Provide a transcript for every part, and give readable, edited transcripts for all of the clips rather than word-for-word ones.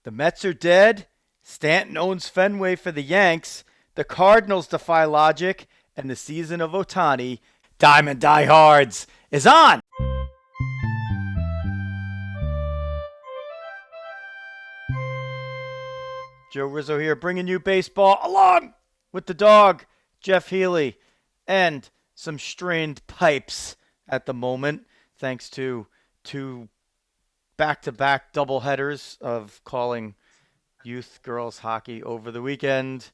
The Mets are dead. Stanton owns Fenway for the Yanks. The Cardinals defy logic. And the season of Ohtani, Diamond Diehards, is on. Joe Rizzo here, bringing you baseball along with the dog, Jeff Healy, and some strained pipes at the moment, thanks to two back-to-back doubleheaders of calling youth girls hockey over the weekend.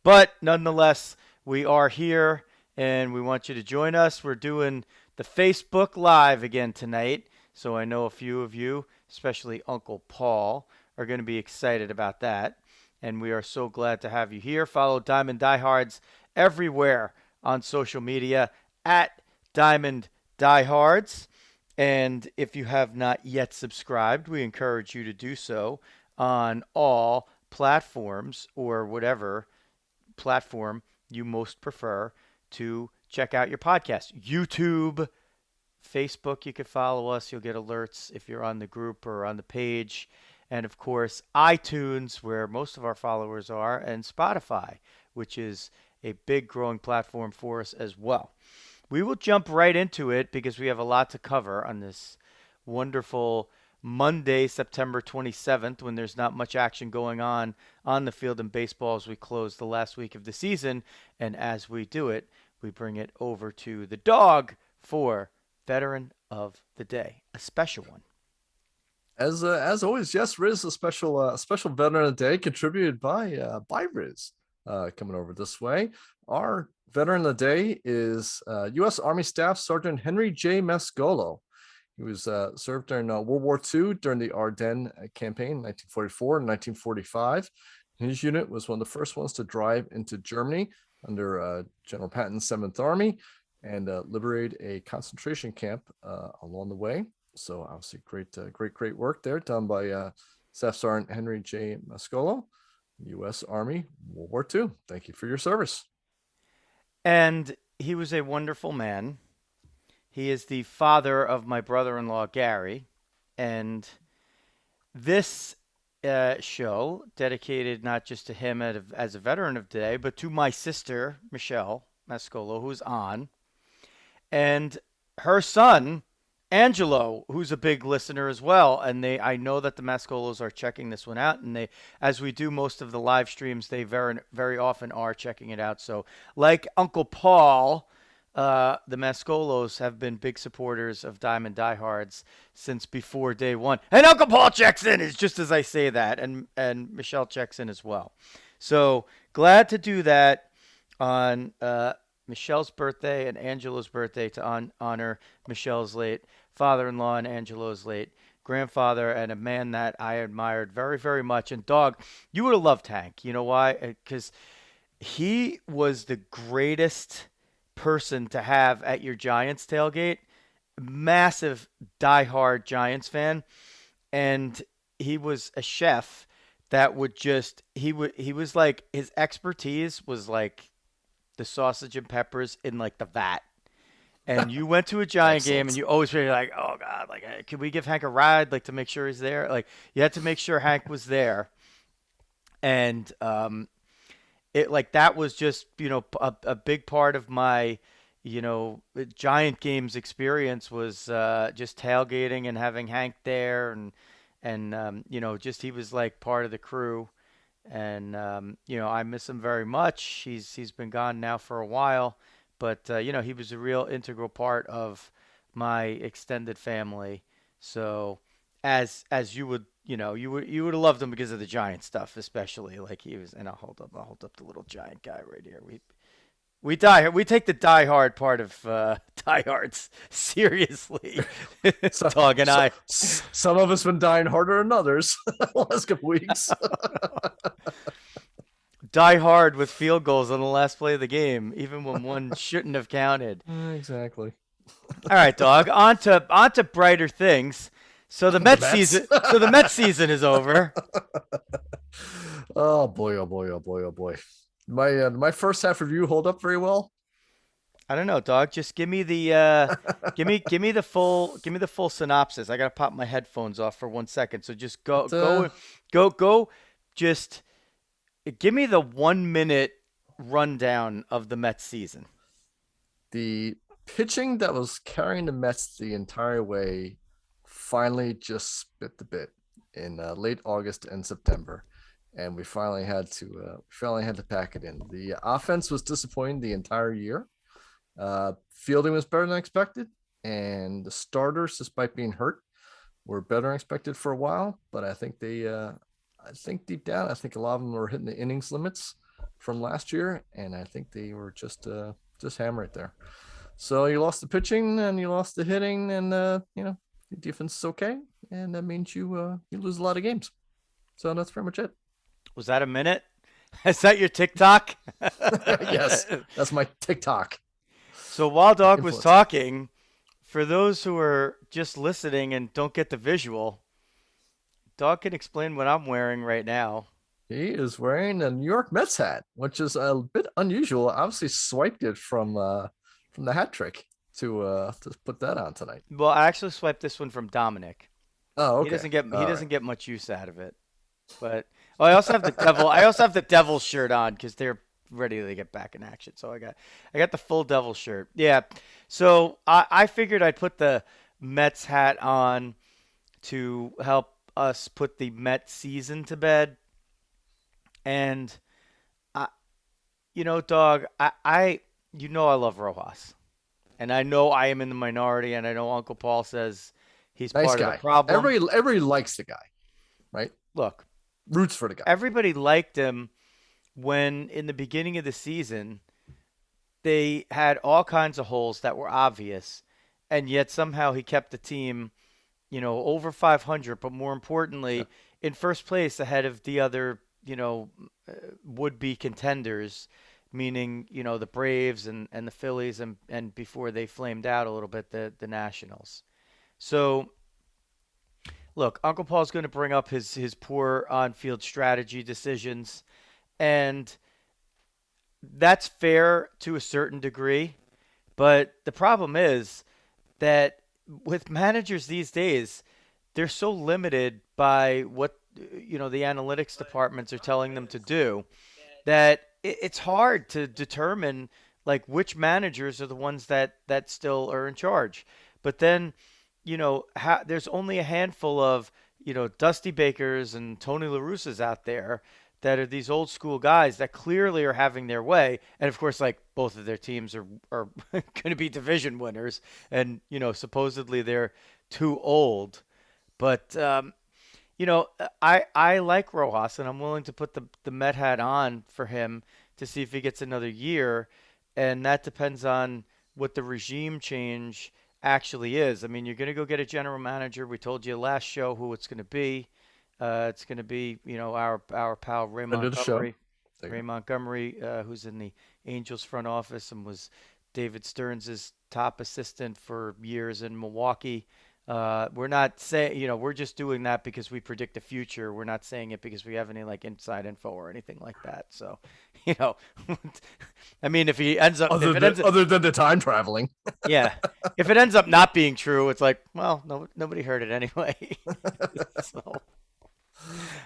But nonetheless, we are here, and we want you to join us. We're doing the Facebook Live again tonight, so I know a few of you, especially Uncle Paul, are going to be excited about that. And we are so glad to have you here. Follow Diamond Diehards everywhere on social media at Diamond Diehards. And if you have not yet subscribed, we encourage you to do so on all platforms or whatever platform you most prefer to check out your podcast. YouTube, Facebook, you could follow us. You'll get alerts if you're on the group or on the page. And, of course, iTunes, where most of our followers are, and Spotify, which is a big growing platform for us as well. We will jump right into it because we have a lot to cover on this wonderful Monday, September 27th, when there's not much action going on the field in baseball as we close the last week of the season. And as we do it, we bring it over to the dog for Veteran of the Day, a special one. As always, yes, Riz, a special veteran of the day contributed by Riz, coming over this way. Our veteran of the day is U.S. Army Staff Sergeant Henry J. Mascolo. He was served during World War II during the Ardennes Campaign, 1944 and 1945. His unit was one of the first ones to drive into Germany under General Patton's 7th Army and liberated a concentration camp along the way. So obviously great work there done by Staff Sergeant Henry J. Mascolo, U.S. Army, World War II. Thank you for your service. And he was a wonderful man. He is the father of my brother-in-law, Gary. And this show, dedicated not just to him as a veteran of the day, but to my sister, Michelle Mascolo, who's on, and her son, Angelo, who's a big listener as well, and I know that the Mascolos are checking this one out, and they, as we do most of the live streams, they very, very often are checking it out. So, like Uncle Paul, the Mascolos have been big supporters of Diamond Diehards since before day one. And Uncle Paul checks in, is just as I say that, and Michelle checks in as well. So, glad to do that on Michelle's birthday and Angelo's birthday to honor Michelle's late father-in-law and Angelo's late grandfather, and a man that I admired very, very much. And dog, you would have loved Hank. You know why? Because he was the greatest person to have at your Giants tailgate. Massive diehard Giants fan, and he was a chef that would just he was like, his expertise was like the sausage and peppers in like the vat. And you went to a Giant game and you always were like, oh God, like, hey, can we give Hank a ride? Like, to make sure he's there. Like, you had to make sure Hank was there. And it, like, that was just, a big part of my, Giant games experience was just tailgating and having Hank there. And just, he was like part of the crew. And, I miss him very much. He's been gone now for a while, but, he was a real integral part of my extended family. So as you would, you would have loved him because of the Giant stuff, especially. Like, he was, and I'll hold up the little Giant guy right here. We take the diehard part of diehards seriously. Dog and I. Some of us been dying harder than others the last couple weeks. Die hard with field goals on the last play of the game, even when one shouldn't have counted. Exactly. All right, dog. On to brighter things. So the Mets season is over. Oh boy, oh boy, oh boy, oh boy. My first half review hold up very well. I don't know, dog. Just give me the full synopsis. I gotta pop my headphones off for 1 second. So just But, go. Just give me the 1 minute rundown of the Mets season. the pitching that was carrying the Mets the entire way finally just spit the bit in late August and September, and we finally had to pack it in. The offense was disappointing the entire year. Fielding was better than expected, and the starters, despite being hurt, were better than expected for a while. But I think deep down, I think a lot of them were hitting the innings limits from last year, and I think they were just hammer it there. So you lost the pitching and you lost the hitting, and the defense is okay, and that means you lose a lot of games. So that's pretty much it. Was that a minute? Is that your TikTok? Yes, that's my TikTok So while Dog was influencer. talking, for those who are just listening and don't get the visual, Dog can explain what I'm wearing right now. He is wearing a New York Mets hat, which is a bit unusual. I obviously swiped it from the hat trick to put that on tonight. Well, I actually swiped this one from Dominic. Oh, He okay. doesn't get he All right. doesn't get much use out of it. But oh, I also have the devil shirt on because they're ready to get back in action. So I got the full devil shirt. Yeah. So I figured I'd put the Mets hat on to help us put the Mets season to bed. And I, dog, I love Rojas, and I know I am in the minority, and I know Uncle Paul says he's Nice part of the guy. problem. Everybody likes the guy, right? Look, Roots for the guy. everybody liked him when in the beginning of the season they had all kinds of holes that were obvious, and yet somehow he kept the team, over 500, but more Yeah. importantly, in first place ahead of the other, would-be contenders, meaning, the Braves and the Phillies and before they flamed out a little bit, the Nationals. So, look, Uncle Paul's going to bring up his poor on-field strategy decisions, and that's fair to a certain degree. But the problem is that with managers these days, they're so limited by what the analytics departments are telling them to do that it's hard to determine like which managers are the ones that still are in charge. But then, there's only a handful of Dusty Bakers and Tony La Russas out there that are these old school guys that clearly are having their way. And of course, like both of their teams are going to be division winners, and supposedly they're too old. But I like Rojas, and I'm willing to put the Met hat on for him to see if he gets another year, and that depends on what the regime change actually is. I mean, you're going to go get a general manager. We told you last show who it's going to be. It's going to be our pal Ray End of the show. Montgomery. There you Ray go. Montgomery, who's in the Angels front office and was David Stearns' top assistant for years in Milwaukee. We're not saying, we're just doing that because we predict the future. We're not saying it because we have any like inside info or anything like that. So, you know, I mean, if Other it than ends up, other than the time traveling. yeah, if it ends up not being true, it's like, well, no, nobody heard it anyway. So,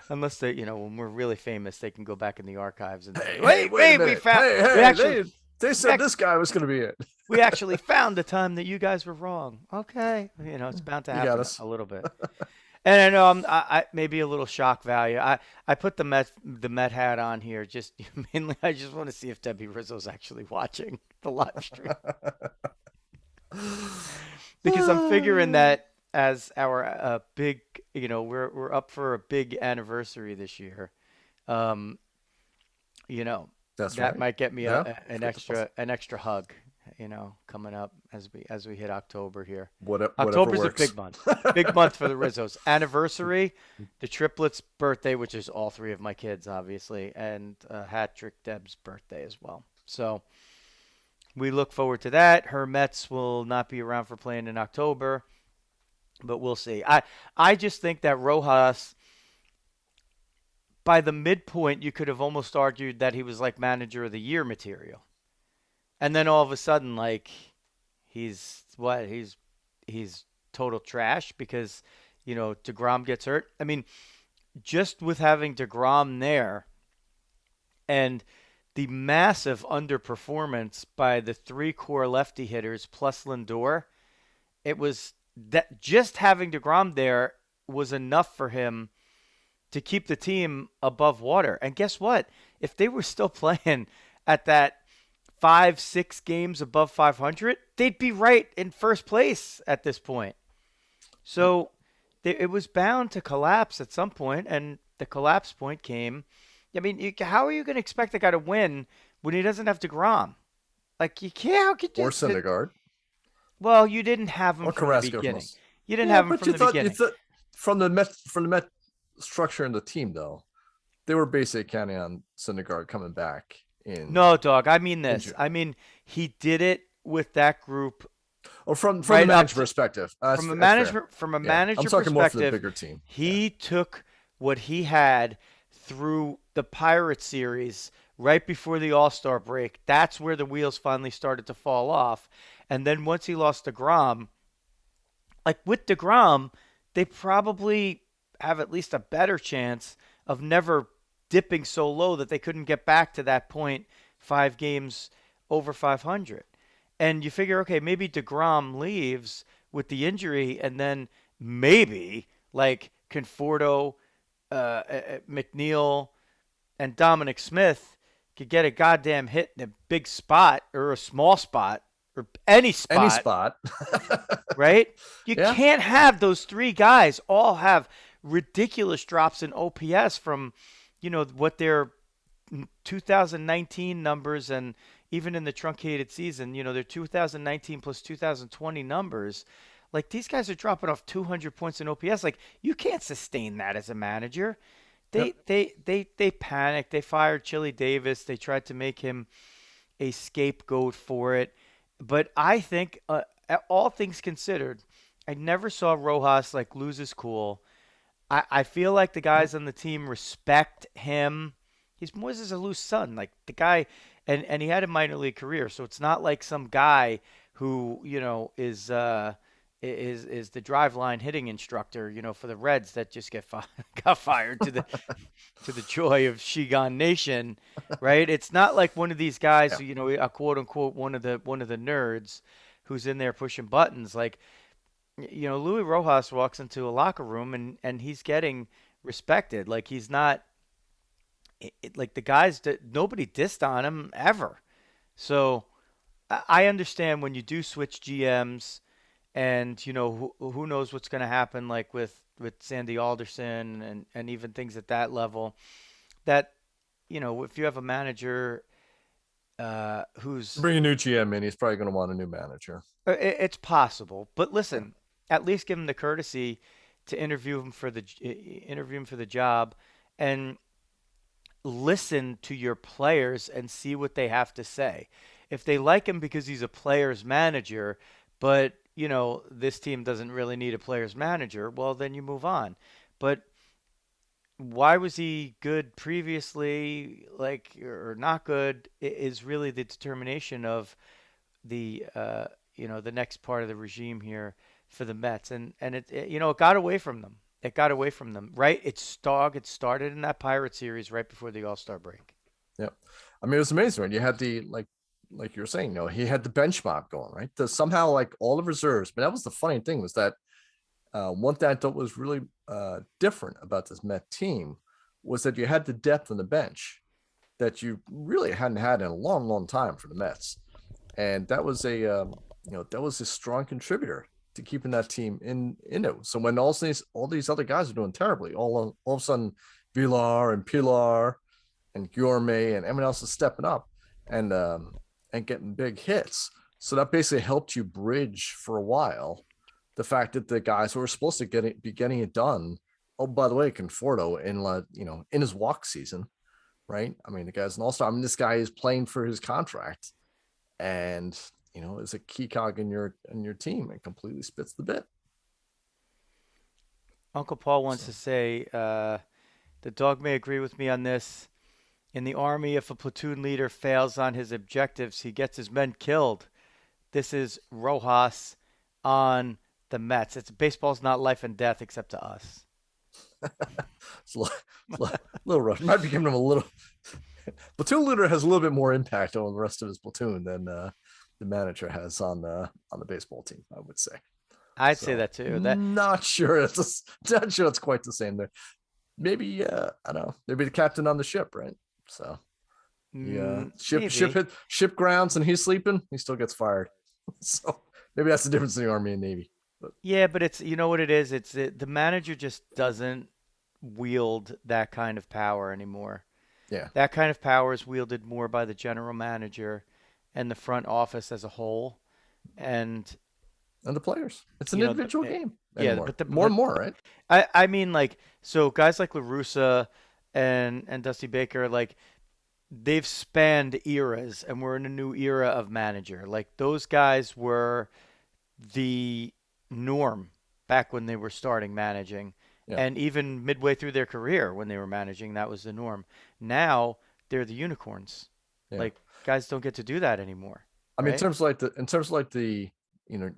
unless they, when we're really famous, they can go back in the archives and say, Hey, wait a we minute. found, Hey, we hey, actually, they we, said ac- this guy was going to be it. we actually found the time that you guys were wrong. Okay, it's bound to You got happen us. a little bit. And I know I maybe a little shock value. I put the Met hat on here just mainly. I just want to see if Debbie Rizzo's actually watching the live stream because I'm figuring that as our big, we're up for a big anniversary this year. Um, you know, That's that right. might get me Yeah, an let's get the plus. extra hug. Coming up as we hit October here. Whatever October's a works. big month for the Rizzos. Anniversary, the triplets' birthday, which is all three of my kids, obviously, and hat trick Deb's birthday as well. So we look forward to that. Her Mets will not be around for playing in October, but we'll see. I just think that Rojas, by the midpoint, you could have almost argued that he was like manager of the year material. And then all of a sudden, like he's what? He's total trash because DeGrom gets hurt. I mean, just with having DeGrom there and the massive underperformance by the three core lefty hitters plus Lindor, it was that just having DeGrom there was enough for him to keep the team above water. And guess what? If they were still playing at that 5, 6 games above 500, they'd be right in first place at this point. Yep. So it was bound to collapse at some point, and the collapse point came. I mean, how are you going to expect a guy to win when he doesn't have DeGrom? Like, you can't. How could Or you? Syndergaard Well, you didn't have him or from the Carrasco from beginning. us. You didn't Yeah, have him but from the you beginning. thought from the Met structure in the team though, they were basically counting on Syndergaard coming back in No, dog. I mean this. injury. I mean he did it with that group Or from the right up manager to, perspective, from a that's fair. Yeah, I'm manager talking more for the perspective. bigger team. Yeah, He took what he had through the Pirates series right before the All-Star break. That's where the wheels finally started to fall off. And then once he lost to Grom, like with DeGrom, they probably have at least a better chance of never dipping so low that they couldn't get back to that point 5 games over 500. And you figure, okay, maybe DeGrom leaves with the injury, and then maybe like Conforto, McNeil, and Dominic Smith could get a goddamn hit in a big spot or a small spot or any any spot, spot. right? You Yeah, can't have those three guys all have ridiculous drops in OPS from, what their 2019 numbers and even in the truncated season, their 2019 plus 2020 numbers. Like these guys are dropping off 200 points in OPS. Like you can't sustain that as a manager. yep. They panicked. They fired Chili Davis. They tried to make him a scapegoat for it. But I think, all things considered, I never saw Rojas like lose his cool. I feel like the Nope. guys on the team respect him. He's Moises Alou's son, like the guy, and he had a minor league career, so it's not like some guy who is the drive line hitting instructor, for the Reds that just got fired to the joy of Shigan Nation, right? It's not like one of these guys Yeah, who, a quote unquote one of the nerds who's in there pushing buttons. Like, Louis Rojas walks into a locker room and he's getting respected. Like he's not like the guys that nobody dissed on him ever. So I understand when you do switch GMs and who knows what's going to happen like with Sandy Alderson and even things at that level that if you have a manager who's bring a new GM in. He's probably going to want a new manager. it's possible, but Yeah, listen, at least give him the courtesy to interview him for the job and listen to your players and see what they have to say. If they like him because he's a player's manager, but this team doesn't really need a player's manager, well then you move on. But why was he good previously, like or not good, is really the determination of the next part of the regime here for the Mets, and it got away from them. It got away from them, right? It started in that Pirate series right before the All Star break. yeah. I mean, it was amazing when you had the like you were saying, he had the bench mob going, right? The somehow like all the reserves. But that was the funny thing was that one thing I thought was really different about this Met team was that you had the depth on the bench that you really hadn't had in a long, long time for the Mets, and that was that was a strong contributor to keeping that team in it. So when all these other guys are doing terribly, all of a sudden Villar and Pilar and Gourmet and everyone else is stepping up and getting big hits. So that basically helped you bridge for a while the fact that the guys who were supposed to be getting it done. Oh, by the way, Conforto in his walk season, right? I mean, the guy's an all-star. I mean, this guy is playing for his contract and is a key cog in your team and completely spits the bit. Uncle Paul wants So to say the dog may agree with me on this. In the Army, if a platoon leader fails on his objectives, he gets his men killed. This is Rojas on the Mets. It's baseball's not life and death except to us. Little rough. Might be giving him a little. Platoon leader has a little bit more impact on the rest of his platoon than the manager has on the baseball team, I would say. I'd say So that too. That not sure not sure it's quite the same there. Maybe I don't know. Maybe the captain on the ship, right? So yeah, maybe. ship grounds and he's sleeping. He still gets fired. So maybe that's the difference in the Army and Navy. But Yeah, but it's you know what it is. The manager just doesn't wield that kind of power anymore. yeah, That kind of power is wielded more by the general manager and the front office as a whole. And and the players. It's an you know, individual game yeah, anymore. but the More but and more, right? I mean like so guys like LaRussa and Dusty Baker like they've spanned eras and we're in a new era of manager. Like those guys were the norm back when they were starting managing. Yeah, And even midway through their career when they were managing, that was the norm. Now they're the unicorns. yeah. Like guys don't get to do that anymore, I mean, right? in terms of like the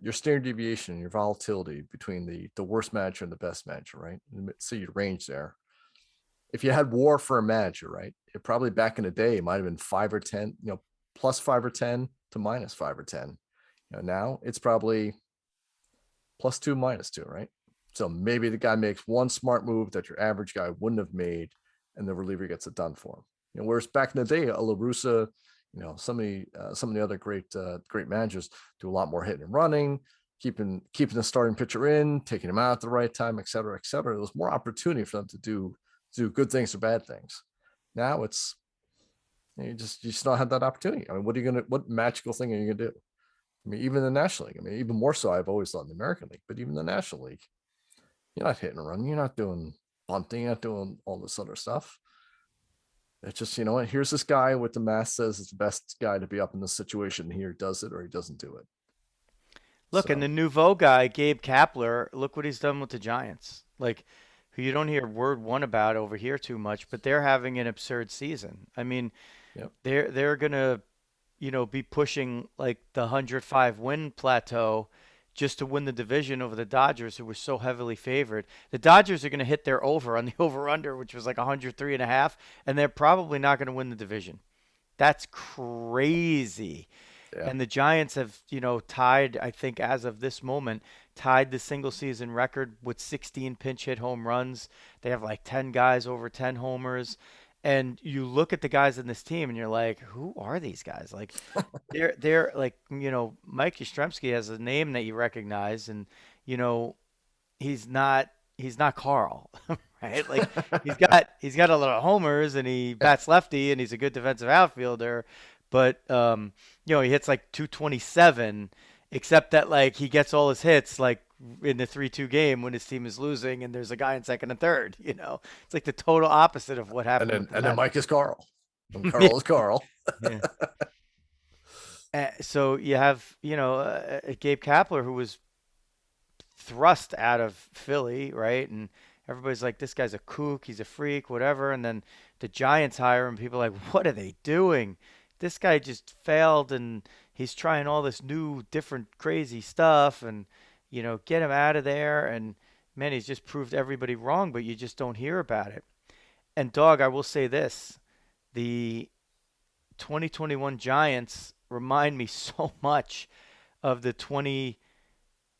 your standard deviation, your volatility between the worst manager and the best manager, right? See your range there. If you had war for a manager, right? It probably back in the day it might have been 5 or 10, plus 5 or 10 to minus 5 or 10. Now it's probably +2, -2, right? So maybe the guy makes one smart move that your average guy wouldn't have made, and the reliever gets it done for him. Whereas back in the day, a LaRussa, some of the other great managers do a lot more hitting and running, keeping the starting pitcher in, taking him out at the right time, et cetera, et cetera. There's more opportunity for them to do good things or bad things. Now it's you just don't have that opportunity. I mean, what magical thing are you gonna do? I mean, even the National League. I mean, even more so, I've always thought in the American League, but even the National League, you're not hitting a run. You're not doing bunting. You're not doing all this other stuff. It's just, what? Here's this guy with the mask says it's the best guy to be up in this situation. Here does it or he doesn't do it. Look, and So the nouveau guy, Gabe Kapler, look what he's done with the Giants. Like, who you don't hear word one about over here too much, but they're having an absurd season. I mean, yeah, they're gonna, be pushing like the 105 win plateau just to win the division over the Dodgers, who were so heavily favored. The Dodgers are going to hit their over on the over under, which was like 103 and a half, and they're probably not going to win the division. That's crazy. yeah. And the Giants have, tied, I think, as of this moment, tied the single season record with 16 pinch hit home runs. They have like 10 guys over 10 homers. And you look at the guys in this team and you're like, who are these guys? Like they're like, Mike Yastrzemski has a name that you recognize and, you know, he's not he's not Carl, right? Like he's got a lot of homers and he bats lefty and he's a good defensive outfielder, but he hits like 227, except that like he gets all his hits like in the 3-2 game when his team is losing and there's a guy in second and third. It's like the total opposite of what And happened with then the and then Mets. Mike is Carl. And Yeah, Carl is Carl. yeah. So you have Gabe Kapler who was thrust out of Philly, right? And everybody's like, this guy's a kook, he's a freak, whatever. And then the Giants hire him. People are like, what are they doing? This guy just failed and he's trying all this new, different, crazy stuff. And, get him out of there. And man, he's just proved everybody wrong, but you just don't hear about it. And, Dog, I will say this the 2021 Giants remind me so much of the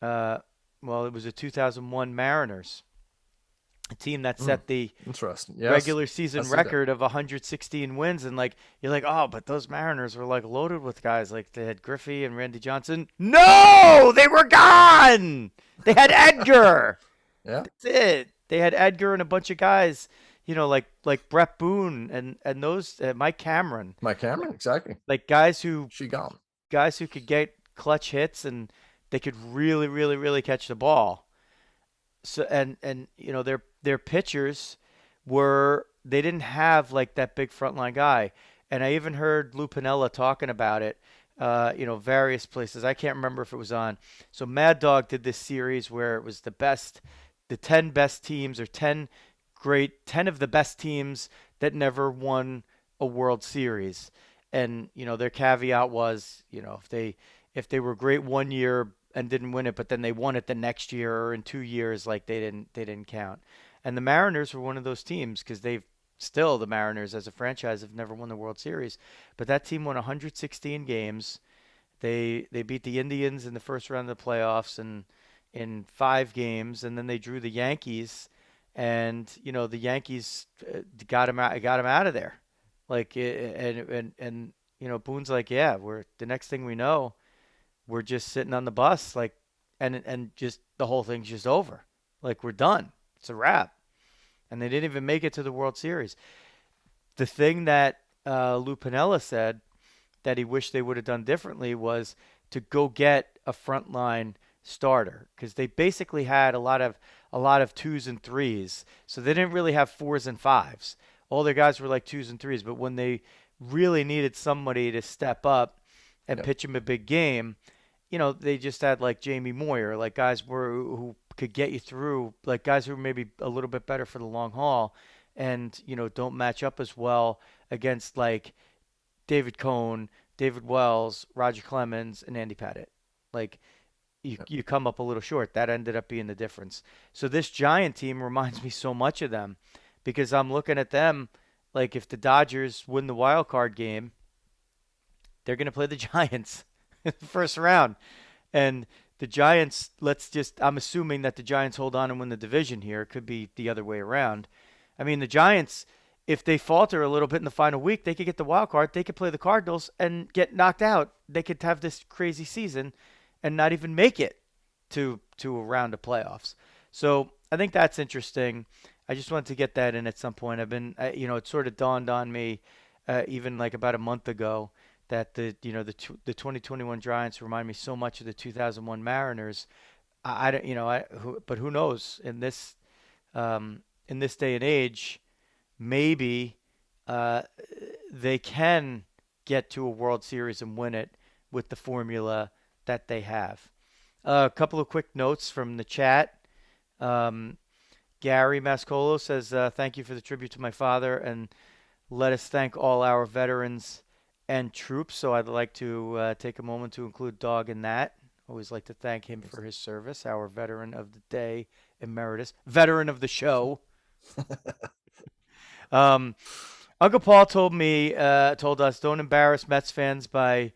uh, it was the 2001 Mariners, a team that Hmm, set the interesting. Yes, regular I season see that. record of 116 wins. And like, you're like, oh, but those Mariners were like loaded with guys. Like they had Griffey and Randy Johnson. No, they were gone. They had Edgar. Yeah, That's it. They had Edgar and a bunch of guys, like Brett Boone and those Mike Cameron, Mike Cameron, exactly. like She gone. guys who could get clutch hits and they could really, really, really catch the ball. So and their pitchers were they didn't have like that big frontline guy. And I even heard Lou Piniella talking about it, various places. I can't remember if it was on. So Mad Dog did this series where it was the 10 best teams or 10 of the best teams that never won a World Series. And, their caveat was, if they were great one year and didn't win it, but then they won it the next year or in 2 years, like they didn't count. And the Mariners were one of those teams because they've still the Mariners as a franchise have never won the World Series, but that team won 116 games. They beat the Indians in the first round of the playoffs and in 5 games, and then they drew the Yankees, and the Yankees got him out of there. Like and Boone's like, yeah, we're the next thing we know, we're just sitting on the bus, like, and just the whole thing's just over. Like we're done. It's a wrap. And they didn't even make it to the World Series. The thing that Lou Piniella said that he wished they would have done differently was to go get a frontline starter because they basically had a lot of twos and threes, so they didn't really have fours and fives. All their guys were like twos and threes, but when they really needed somebody to step up and Yep. pitch him a big game, they just had like Jamie Moyer, like guys who could get you through, like guys who were maybe a little bit better for the long haul, and don't match up as well against like David Cohn, David Wells, Roger Clemens, and Andy Pettitte. Like Yep. you come up a little short. That ended up being the difference. So this Giant team reminds me so much of them because I'm looking at them like if the Dodgers win the wild card game, they're going to play the Giants in the first round. And the Giants, I'm assuming that the Giants hold on and win the division here. It could be the other way around. I mean, the Giants, if they falter a little bit in the final week, they could get the wild card. They could play the Cardinals and get knocked out. They could have this crazy season and not even make it to a round of playoffs. So I think that's interesting. I just wanted to get that in at some point. It sort of dawned on me even like about a month ago that the 2021 Giants remind me so much of the 2001 Mariners. I don't, but who knows in this day and age, maybe uh, they can get to a World Series and win it with the formula that they have. A couple of quick notes from the chat. Um, Gary Mascolo says, "Thank you for the tribute to my father, and let us thank all our veterans and troops." So I'd like to take a moment to include Dog in that. Always like to thank him for his service, our veteran of the day, emeritus, veteran of the show. Um, Uncle Paul told us, don't embarrass Mets fans by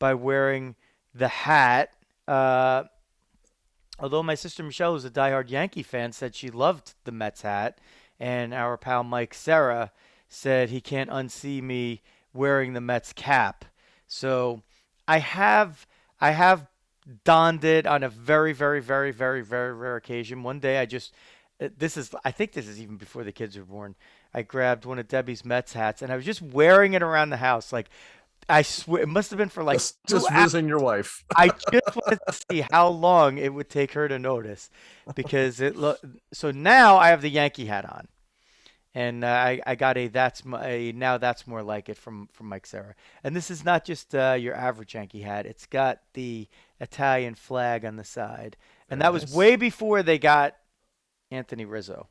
wearing the hat. Uh, Although my sister Michelle, who's a diehard Yankee fan, said she loved the Mets hat, and our pal Mike Serra said he can't unsee me wearing the Mets cap. So I have I have donned it on a very, very, very, very, very rare occasion. One day I think this is even before the kids were born. I grabbed one of Debbie's Mets hats and I was just wearing it around the house. Like I swear it must have been for like two Just hours. visiting your wife. I just wanted to see how long it would take her to notice because so now I have the Yankee hat on. And I got a now that's more like it from Mike Serra. And this is not just your average Yankee hat. It's got the Italian flag on the side. And Very that was nice. way before they got Anthony Rizzo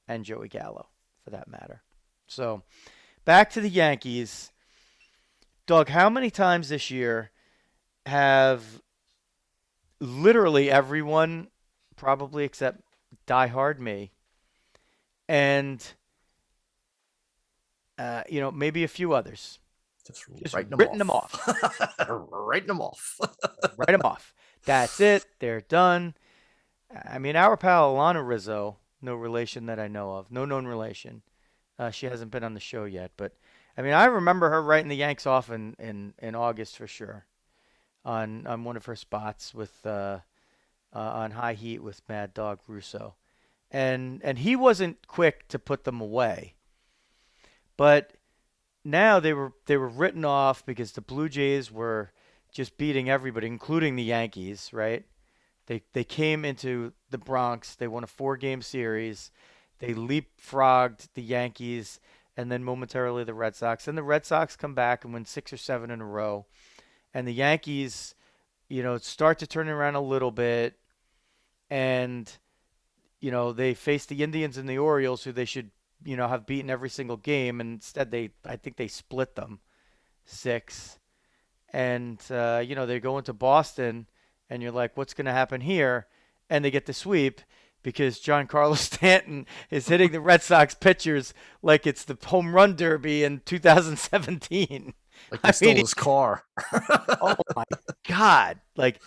and Joey Gallo, for that matter. So back to the Yankees. Doug, how many times this year have literally everyone, probably except diehard me, and maybe a few others, Just just writing them written them off. off, Writing them off. write them off. That's it. They're done. I mean, our pal Alana Rizzo, no relation that I know of, no known relation. She hasn't been on the show yet, but I mean, I remember her writing the Yanks off in August for sure on one of her spots with on High Heat with Mad Dog Russo, and he wasn't quick to put them away, but now they were written off because the Blue Jays were just beating everybody, including the Yankees, right? They came into the Bronx. They won a 4-game series. They leapfrogged the Yankees and then momentarily the Red Sox. And the Red Sox come back and win 6 or 7 in a row. And the Yankees, start to turn around a little bit. And they face the Indians and the Orioles, who they should have beaten every single game, and instead I think they split them 6. And they go into Boston, and you're like, what's going to happen here? And they get the sweep because Giancarlo Stanton is hitting the Red Sox pitchers like it's the home run derby in 2017. Like they I stole mean, his car. oh my God. Like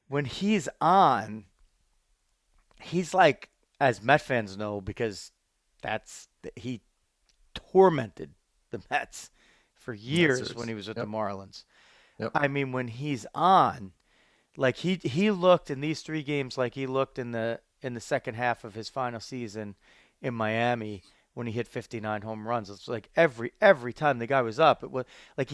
when he's on, he's like, as Met fans know, because he tormented the Mets for That's years when serious. he was with the Yep. Marlins. Yep. I mean, when he's on, like he looked in these 3 games like he looked in the second half of his final season in Miami when he hit 59 home runs. It's like every time the guy was up, it was like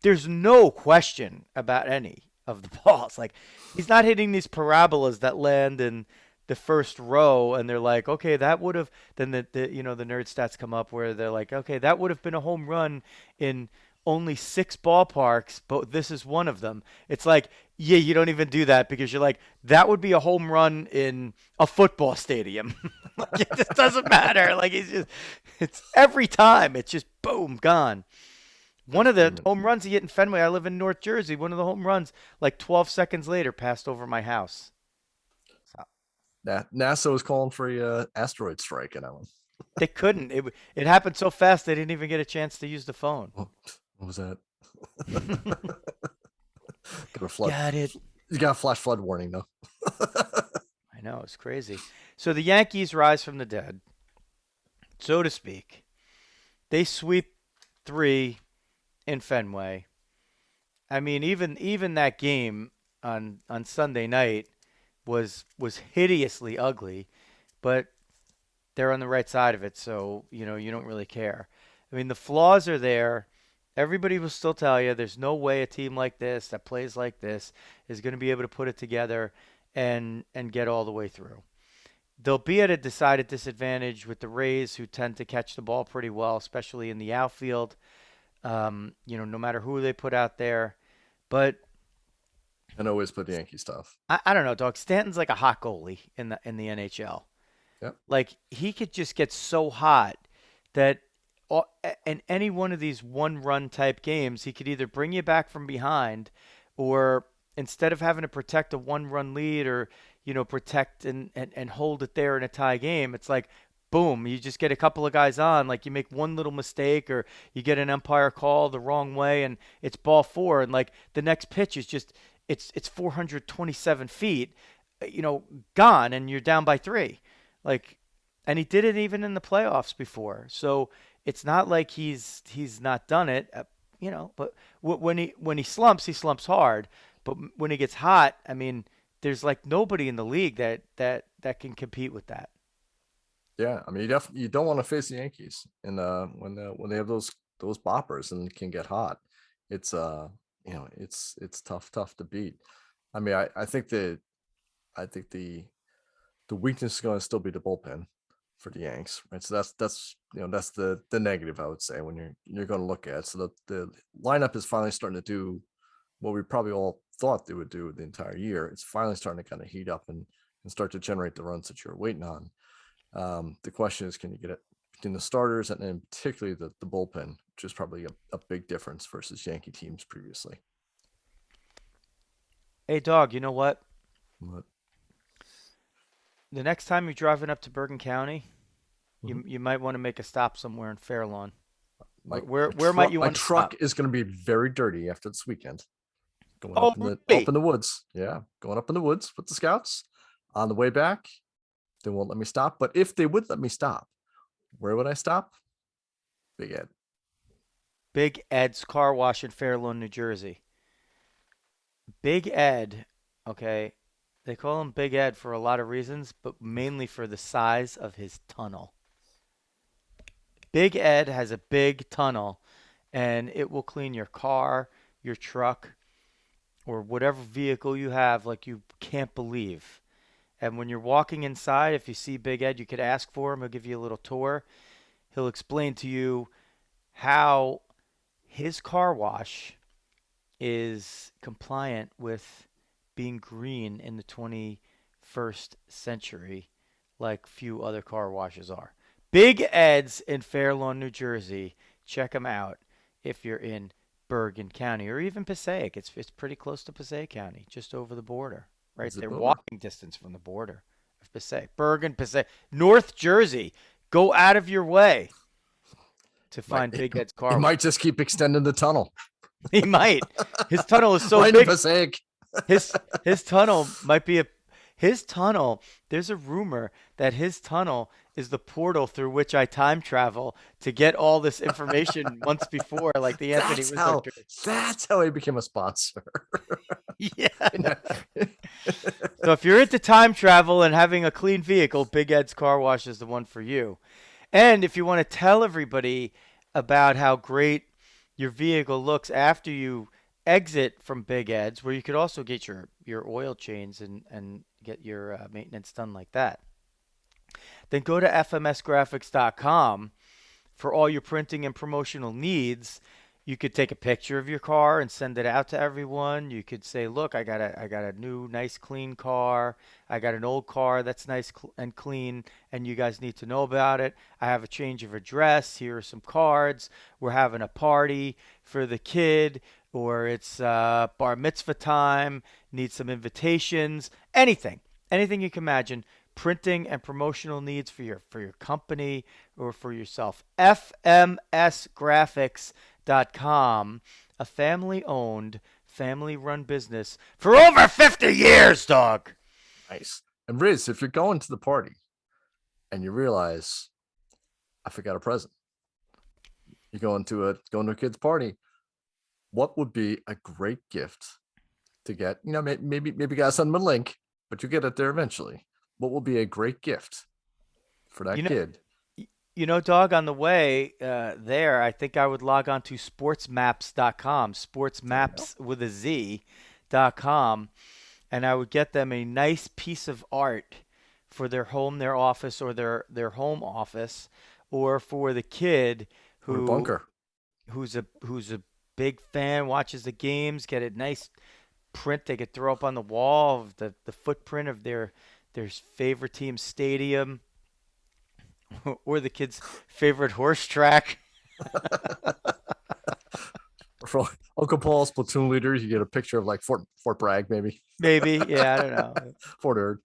there's no question about any of the balls. Like he's not hitting these parabolas that land in the first row and they're like, okay, that would have then the nerd stats come up where they're like, okay, that would have been a home run in only 6 ballparks, but this is one of them. It's like, yeah, you don't even do that because you're like, that would be a home run in a football stadium. Like it just doesn't matter. Like it's every time it's just boom, gone. One of the home runs he hit in Fenway, I live in North Jersey. One of the home runs, like 12 seconds later, passed over my house. So NASA was calling for a asteroid strike in that one. they couldn't. It happened so fast they didn't even get a chance to use the phone. What was that? Got a flood. Got it. You got a flash flood warning though. I know, it's crazy. So the Yankees rise from the dead, so to speak. They sweep 3 in Fenway. I mean, even that game on Sunday night was hideously ugly, but they're on the right side of it, so you don't really care. I mean, the flaws are there. Everybody will still tell you there's no way a team like this that plays like this is going to be able to put it together and get all the way through. They'll be at a decided disadvantage with the Rays, who tend to catch the ball pretty well, especially in the outfield. No matter who they put out there. But And always put the Yankee stuff. I don't know, dog. Stanton's like a hot goalie in the NHL. Yep. Like he could just get so hot that in any one of these one-run type games, he could either bring you back from behind, or instead of having to protect a one-run lead or protect and hold it there in a tie game, it's like boom, you just get a couple of guys on, like you make one little mistake or you get an umpire call the wrong way and it's ball 4, and like the next pitch is just it's 427 feet, gone, and you're down by 3. Like, and he did it even in the playoffs before. So it's not like he's not done it, But when he slumps, he slumps hard. But when he gets hot, I mean, there's like nobody in the league that can compete with that. Yeah, I mean, you don't want to face the Yankees, and when they have those boppers and can get hot, it's it's tough to beat. I mean, I think the weakness is going to still be the bullpen for the Yanks, right? So that's that's the negative, I would say, when you're going to look at it. So the lineup is finally starting to do what we probably all thought they would do the entire year. It's finally starting to kind of heat up and start to generate the runs that you're waiting on. The question is, can you get it between the starters and then particularly the bullpen, which is probably a big difference versus Yankee teams previously. Hey, dog, you know what? But, The next time you're driving up to Bergen County, mm-hmm. you might want to make a stop somewhere in Fairlawn. my, Where might you my want to truck stop? is going to be very dirty after this weekend. Going Oh, up really? in the woods. Yeah, going up in the woods with the scouts. On the way back, they won't let me stop. But if they would let me stop, where would I stop? Big Ed. Big Ed's Car Wash in Fairlawn, New Jersey. Big Ed, okay, they call him Big Ed for a lot of reasons, but mainly for the size of his tunnel. Big Ed has a big tunnel, and it will clean your car, your truck, or whatever vehicle you have like you can't believe. And when you're walking inside, if you see Big Ed, you could ask for him. He'll give you a little tour. He'll explain to you how his car wash is compliant with being green in the 21st century, like few other car washes are. Big Ed's in Fair Lawn, New Jersey. Check them out if you're in Bergen County or even Passaic. It's pretty close to Passaic County, just over the border, right Zip there, over. walking distance from the border of Passaic. Bergen, Passaic, North Jersey. Go out of your way to Might find Big Ed's it car wash. might just keep extending the tunnel. He might. His tunnel is so Right in big. Passaic. His tunnel might be a his tunnel. There's a rumor that his tunnel is the portal through which I time travel to get all this information months before, like the Anthony That's Rizzo. how. That's how he became a sponsor. Yeah. So if you're into time travel and having a clean vehicle, Big Ed's Car Wash is the one for you. And if you want to tell everybody about how great your vehicle looks after you exit from Big Ed's, where you could also get your oil change and get your maintenance done like that, then go to fmsgraphics.com for all your printing and promotional needs. You could take a picture of your car and send it out to everyone. You could say, "Look, I got a new nice clean car. I got an old car that's nice and clean, and you guys need to know about it. I have a change of address. Here are some cards. We're having a party for the kid, or it's bar mitzvah time. Need some invitations. Anything you can imagine." Printing and promotional needs for your company or for yourself. FMSgraphics.com, a family-owned, family-run business for over 50 years, dog. Nice. And Riz, if you're going to the party and you realize I forgot a present, you're going to a kid's party, what would be a great gift to get? Maybe gotta send them a link, but you get it there eventually. What will be a great gift for that kid? Dog, on the way there, I think I would log on to sportsmaps.com, sportsmaps with a Z.com, and I would get them a nice piece of art for their home, their office, or their home office, or for the kid Bunker. who's a big fan, watches the games, get a nice print they could throw up on the wall of the footprint of their favorite team's stadium or the kid's favorite horse track. For Uncle Paul's platoon leader, you get a picture of like Fort Bragg, maybe. Maybe, yeah, I don't know. Fort Ord.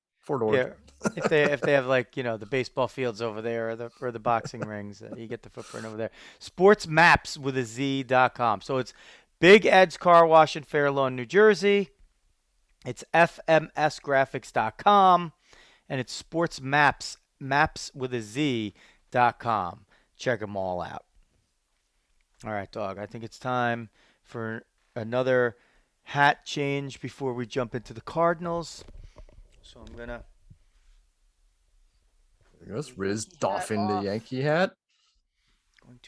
Yeah, if they have like the baseball fields over there or the boxing rings, you get the footprint over there. SportsMapz with a Z.com. So it's Big Ed's Car Wash in Fair Lawn, New Jersey. It's FMSgraphics.com, and it's SportsMapz, maps with a Z.com. Check them all out. All right, dog, I think it's time for another hat change before we jump into the Cardinals. So I'm going to... There goes Riz doffing the Yankee hat.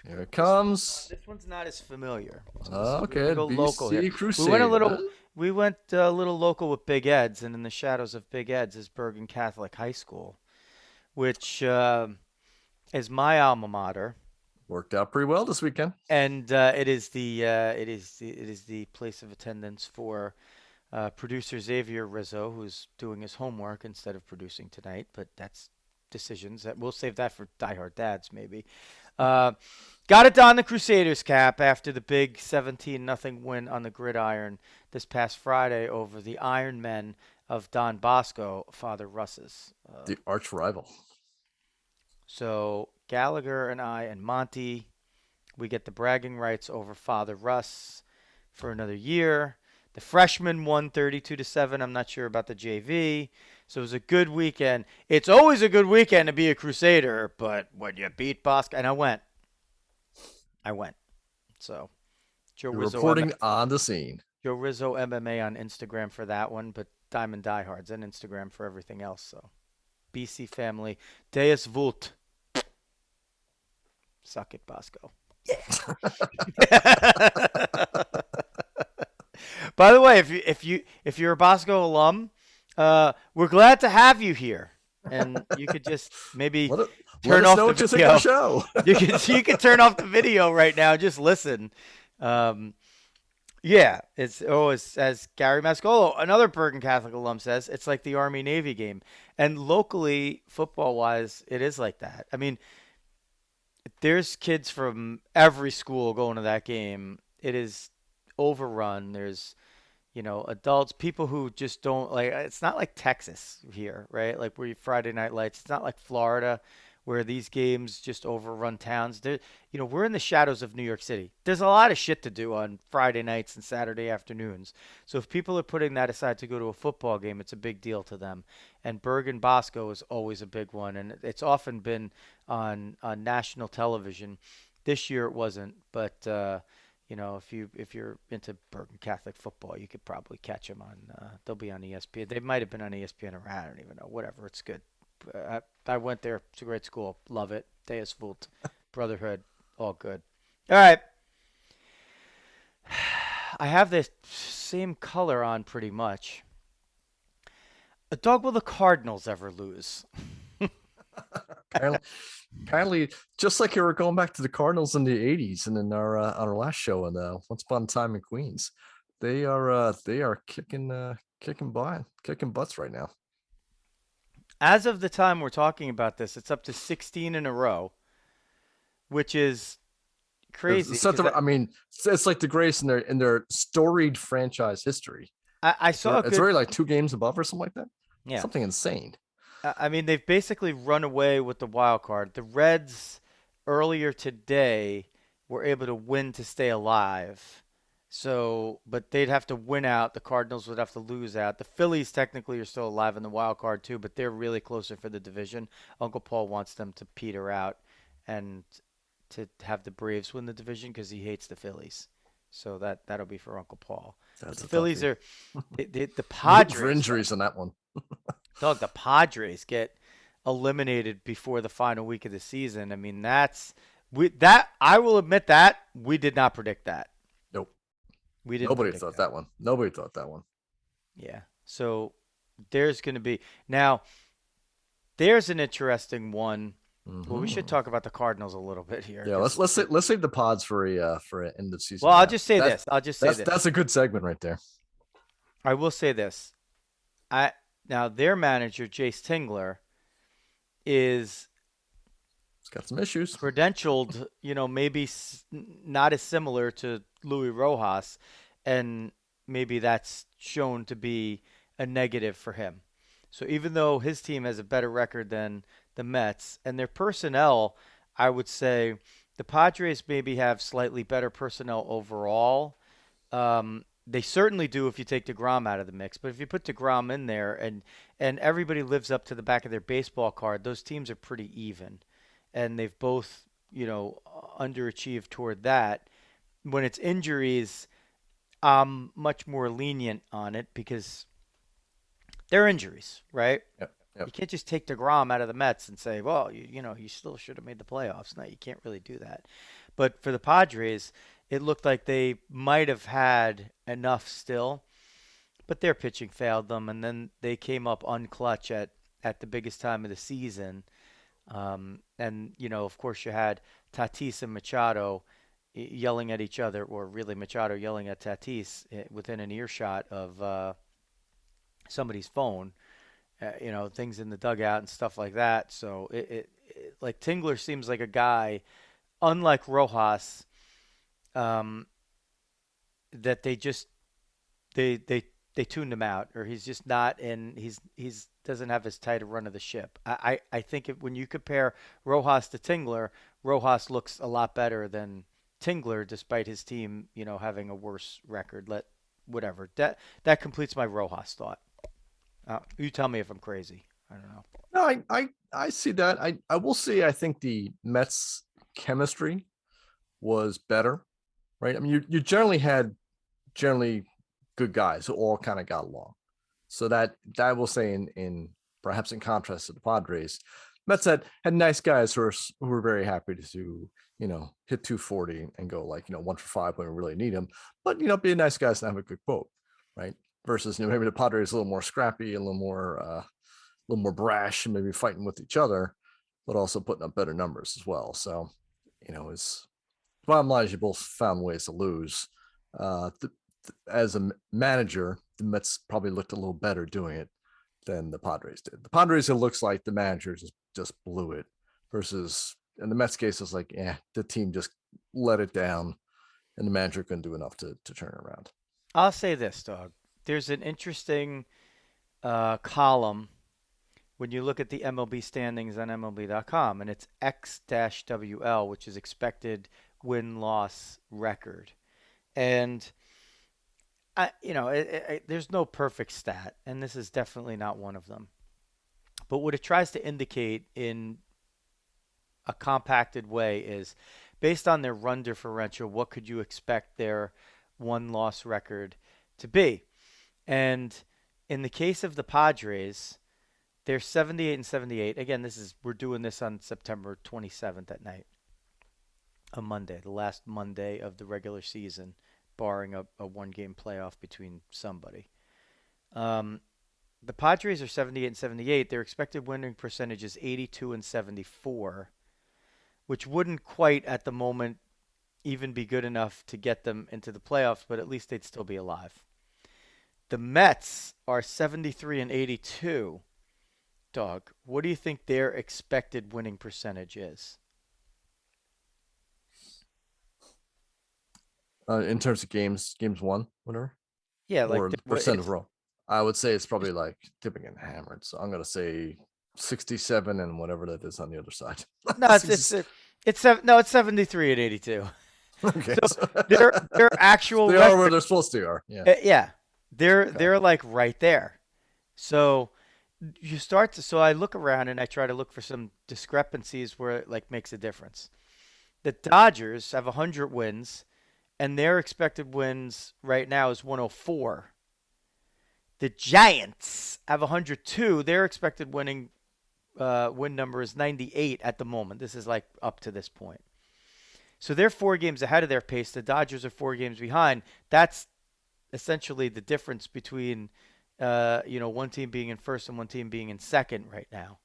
Here it comes. This one's not as familiar. Okay, go BC local here. Crusade. We went a little local with Big Ed's, and in the shadows of Big Ed's is Bergen Catholic High School, which is my alma mater. Worked out pretty well this weekend. And it is the place of attendance for producer Xavier Rizzo, who's doing his homework instead of producing tonight. But that's decisions that we'll save that for diehard dads maybe. Got to don the Crusaders cap after the big 17-0 win on the gridiron this past Friday over the Iron Men of Don Bosco, Father Russ's. The arch rival. So Gallagher and I and Monty, we get the bragging rights over Father Russ for another year. The freshmen won 32-7. I'm not sure about the JV. So it was a good weekend. It's always a good weekend to be a Crusader, but when you beat Bosco, and I went. So Joe You're Rizzo reporting on the scene. Joe Rizzo MMA on Instagram for that one, but Diamond Diehards on Instagram for everything else. So BC family, Deus Vult. Suck it, Bosco. Yeah. By the way, if you're a Bosco alum, we're glad to have you here, and you could just maybe turn off the video. Show. you can turn off the video right now. Just listen. Yeah, it's as Gary Mascolo, another Bergen Catholic alum, says, it's like the Army Navy game, and locally football wise, it is like that. I mean, there's kids from every school going to that game. It is overrun. There's adults, people who just don't like. It's not like Texas here, right? Like where you Friday night lights. It's not like Florida, where these games just overrun towns. We're in the shadows of New York City. There's a lot of shit to do on Friday nights and Saturday afternoons. So if people are putting that aside to go to a football game, it's a big deal to them. And Bergen Bosco is always a big one, and it's often been on national television. This year it wasn't, but if you're into Bergen Catholic football, you could probably catch them on. They'll be on ESPN. They might have been on ESPN or I don't even know. Whatever, it's good. I went there. It's a great school. Love it. Deus Vult, Brotherhood, all good. All right. I have this same color on pretty much. A dog, will the Cardinals ever lose? apparently, apparently, just like you were going back to the Cardinals in the '80s, and in our last show, and Once Upon a Time in Queens, they are kicking butts right now. As of the time we're talking about this, it's up to 16 in a row, which is crazy. I mean, it's like the greatest in their storied franchise history. I saw a It's good, already like 2 games above or something like that. yeah. Something insane. I mean, they've basically run away with the wild card. The Reds earlier today were able to win to stay alive. So, but they'd have to win out. The Cardinals would have to lose out. The Phillies technically are still alive in the wild card too, but they're really closer for the division. Uncle Paul wants them to peter out and to have the Braves win the division because he hates the Phillies. So that'll be for Uncle Paul. But That's the a Phillies toughie. are the Rooting for Padres. injuries in that one. Dog, the Padres get eliminated before the final week of the season. I mean, I will admit that we did not predict that. Nope. We didn't Nobody predict thought that. that one. Nobody thought that one. Yeah. So there's going to be now. There's an interesting one. Well, we should Mhm. talk about the Cardinals a little bit here. Yeah, let's save the pods for an end of season. Well, I'll wrap. just say That's this. I'll just say this. that's a good segment right there. I will say this. I Now their manager Jace Tingler is It's got some issues. credentialed, maybe not as similar to Louis Rojas, and maybe that's shown to be a negative for him. So even though his team has a better record than the Mets and their personnel, I would say the Padres maybe have slightly better personnel overall. They certainly do if you take DeGrom out of the mix, but if you put DeGrom in there and everybody lives up to the back of their baseball card, those teams are pretty even, and they've both underachieved toward that. When it's injuries, I'm much more lenient on it because they're injuries, right? Yep. You Yep. can't just take DeGrom out of the Mets and say, well, you still should have made the playoffs. No, you can't really do that. But for the Padres, it looked like they might have had enough still, but their pitching failed them, and then they came up unclutch at the biggest time of the season. And of course, you had Tatis and Machado yelling at each other, or really Machado yelling at Tatis within an earshot of somebody's phone. Things in the dugout and stuff like that. So like Tingler seems like a guy, unlike Rojas, um, that they tuned him out, or he's just not, and he's doesn't have as tight a run of the ship. I think when you compare Rojas to Tingler, Rojas looks a lot better than Tingler, despite his team, having a worse record. Whatever. That completes my Rojas thought. You tell me if I'm crazy. I don't know. No, I see that. I will say I think the Mets chemistry was better, right? I mean, you generally had generally good guys who all kind of got along. So that I will say in perhaps in contrast to the Padres, Mets had nice guys who were very happy to hit 240 and go like 1 for 5 when we really need them, but be nice guys and have a good quote, right? Versus maybe the Padres a little more scrappy, a little more brash, and maybe fighting with each other, but also putting up better numbers as well. So it's bottom line is you both found ways to lose. As a manager, the Mets probably looked a little better doing it than the Padres did. The Padres, it looks like the managers just blew it, versus in the Mets case, it's like, the team just let it down, and the manager couldn't do enough to turn it around. I'll say this, dog. There's an interesting column when you look at the MLB standings on MLB.com, and it's X-WL, which is expected win-loss record. And there's no perfect stat, and this is definitely not one of them. But what it tries to indicate in a compacted way is based on their run differential, what could you expect their one loss record to be? And in the case of the Padres, they're 78 and 78. Again, we're doing this on September 27th at night, a Monday, the last Monday of the regular season, barring a one-game playoff between somebody. The Padres are 78 and 78. Their expected winning percentage is 82 and 74, which wouldn't quite at the moment even be good enough to get them into the playoffs, but at least they'd still be alive. The Mets are 73 and 82. Dog, what do you think their expected winning percentage is? In terms of games won, whatever, Yeah, or the percent of roll, I would say it's probably like tipping and hammered. So I'm gonna say 67 and whatever that is on the other side. No, it's 73 and 82. Okay, so their actual they are where they're supposed to are. Yeah, yeah, they're like right there. So so I look around and I try to look for some discrepancies where it like makes a difference. The Dodgers have 100 wins, and their expected wins right now is 104. The Giants have 102. Their expected win number is 98 at the moment. This is like up to this point. So they're 4 games ahead of their pace. The Dodgers are 4 games behind. That's essentially the difference between one team being in first and one team being in second right now.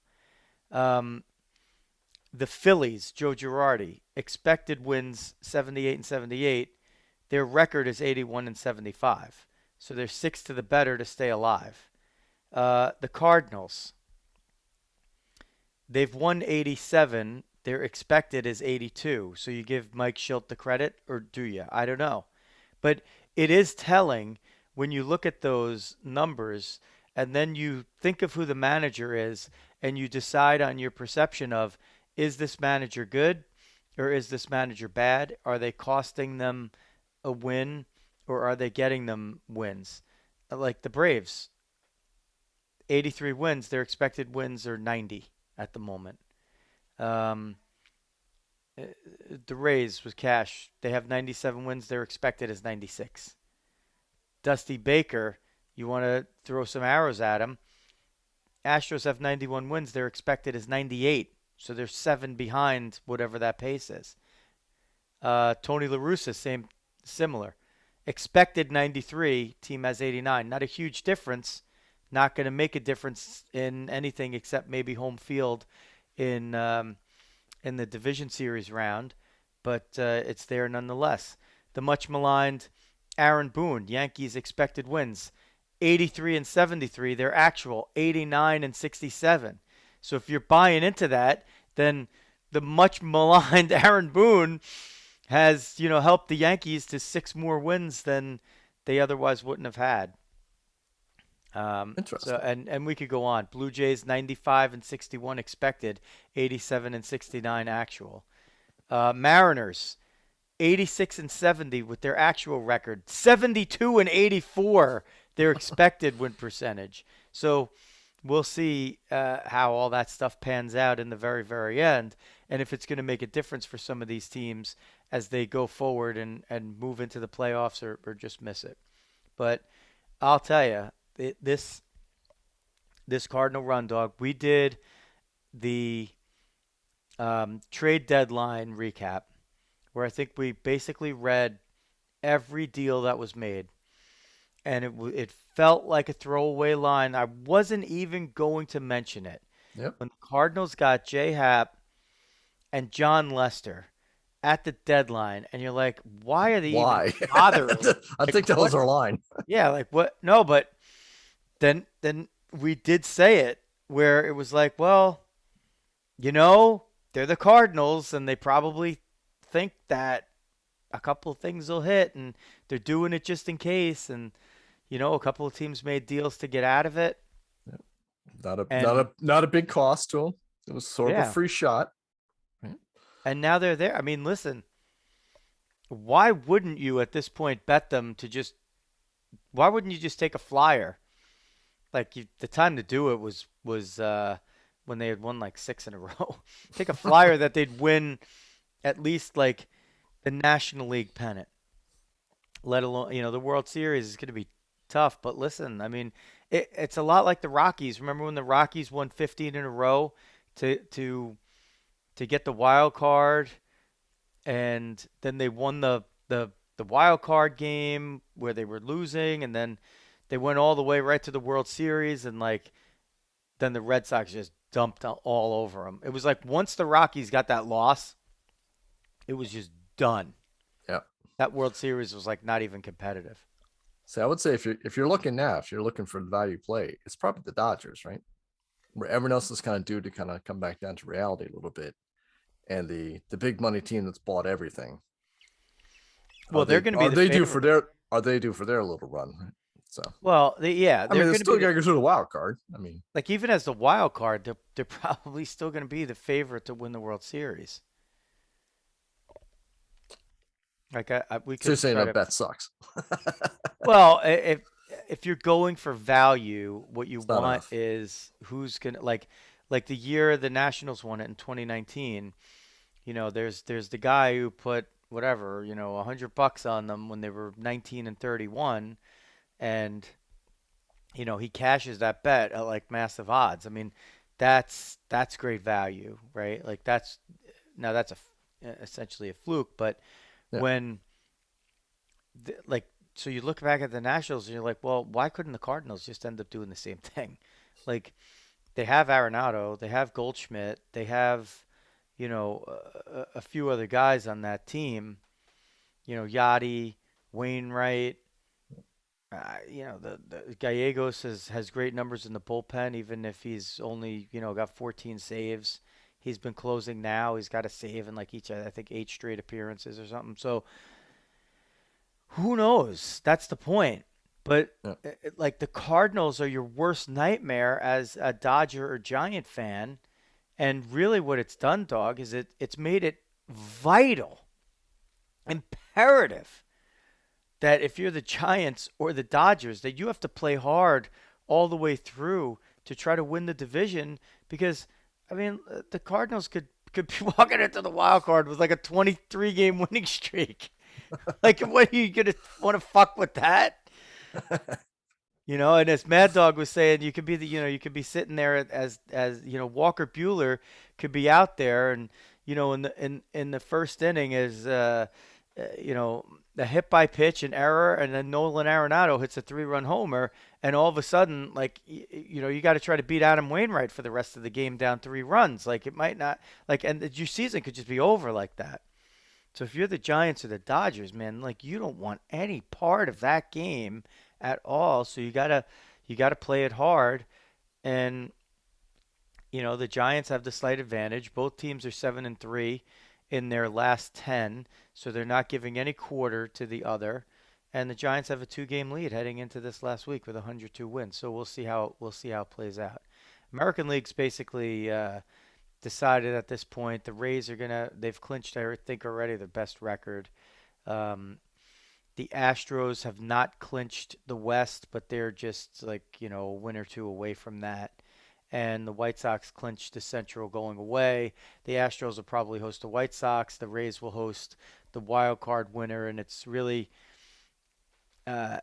The Phillies, Joe Girardi, expected wins 78 and 78. Their record is 81 and 75. So they're 6 to the better to stay alive. The Cardinals, they've won 87. Their expected is 82. So you give Mike Shildt the credit, or do you? I don't know. But it is telling when you look at those numbers and then you think of who the manager is and you decide on your perception of, is this manager good or is this manager bad? Are they costing them a win or are they getting them wins? Like the Braves, 83 wins. Their expected wins are 90 at the moment. The Rays with Cash, they have 97 wins. Their expected is 96. Dusty Baker, you want to throw some arrows at him. Astros have 91 wins. Their expected is 98. So they're 7 behind whatever that pace is. Tony La Russa, similar. Expected 93, team has 89. Not a huge difference. Not going to make a difference in anything except maybe home field in the division series round, but it's there nonetheless. The much maligned Aaron Boone, Yankees expected wins 83 and 73. Their actual 89 and 67. So if you're buying into that, then the much maligned Aaron Boone has, helped the Yankees to 6 more wins than they otherwise wouldn't have had. Interesting. So, and we could go on. Blue Jays 95 and 61 expected, 87 and 69 actual. Mariners 86 and 70 with their actual record, 72 and 84 their expected win percentage. So we'll see how all that stuff pans out in the very, very end, and if it's going to make a difference for some of these teams as they go forward and move into the playoffs or just miss it. But I'll tell you, this Cardinal run, dog, we did the trade deadline recap where I think we basically read every deal that was made. And it felt like a throwaway line. I wasn't even going to mention it. Yep. When the Cardinals got J. Happ and John Lester at the deadline, and you're like, why are they even bothering? I think that was our line. Yeah, like what? No, but then we did say it where it was like, well, they're the Cardinals, and they probably think that a couple of things will hit, and they're doing it just in case. And a couple of teams made deals to get out of it, Yeah. Not a not and a not a big cost to them. It was sort of a yeah, free shot. Right? and now they're there. I mean, listen, why wouldn't you at this point bet them to just? Why wouldn't you just take a flyer? Like the time to do it was when they had won like six in a row. Take a flyer that they'd win at least like the National League pennant, let alone the World Series is going to be tough. But listen, I mean, it's a lot like the Rockies. Remember when the Rockies won 15 in a row to to to get the wild card, and then they won the wild card game where they were losing, and then they went all the way right to the World Series, and like then the Red Sox just dumped all over them. It was like once the Rockies got that loss, it was just done. Yeah. That World Series was like not even competitive. So I would say if you're looking now, if you're looking for the value play, it's probably the Dodgers, right? Where everyone else is kind of due to kind of come back down to reality a little bit. And the big money team that's bought everything, Well, they're going to be the favorite. are they due for their little run? Right? So Well, yeah, I they're mean, it's going to be still got the to go through the wild card. I mean, like even as the wild card, they're probably still going to be the favorite to win the World Series. Like we so you're could saying try that to. bet sucks. Well, if you're going for value, what you It's not want enough. is who's gonna like the year the Nationals won it in 2019. There's the guy who put whatever, $100 on them when they were 19 and 31, and he cashes that bet at like massive odds. I mean, that's great value, right? Like that's essentially a fluke, but Yeah. when like so you look back at the Nationals and you're like, well, why couldn't the Cardinals just end up doing the same thing? Like they have Arenado, they have Goldschmidt, they have a few other guys on that team. Yachty, Wainwright. The Gallegos has great numbers in the bullpen, even if he's only got 14 saves. He's been closing now. He's got a save in like each I think eight straight appearances or something. So who knows? That's the point. But Yeah. like the Cardinals are your worst nightmare as a Dodger or Giant fan, and really what it's done, dog, is it's made it vital, imperative that if you're the Giants or the Dodgers, that you have to play hard all the way through to try to win the division because I mean, the Cardinals could be walking into the wild card with like a 23 game winning streak. Like, what are you gonna want to fuck with that? And as Mad Dog was saying, you could be you could be sitting there as Walker Bueller could be out there, and in the first inning is a hit by pitch, an error, and then Nolan Arenado hits a 3-run homer, and all of a sudden, like you got to try to beat Adam Wainwright for the rest of the game down 3 runs. Like it might not and your season could just be over like that. So if you're the Giants or the Dodgers, man, like you don't want any part of that game at all. So you gotta play it hard. And the Giants have the slight advantage. Both teams are 7-3 in their last 10, so they're not giving any quarter to the other. And the Giants have a 2-game lead heading into this last week with 102 wins. So we'll see how it plays out. American League's basically decided at this point the Rays they've clinched I think already the best record. Um, the Astros have not clinched the West, but they're just like a win or two away from that. And the White Sox clinched the Central going away. The Astros will probably host the White Sox. The Rays will host the wild card winner, and it's really the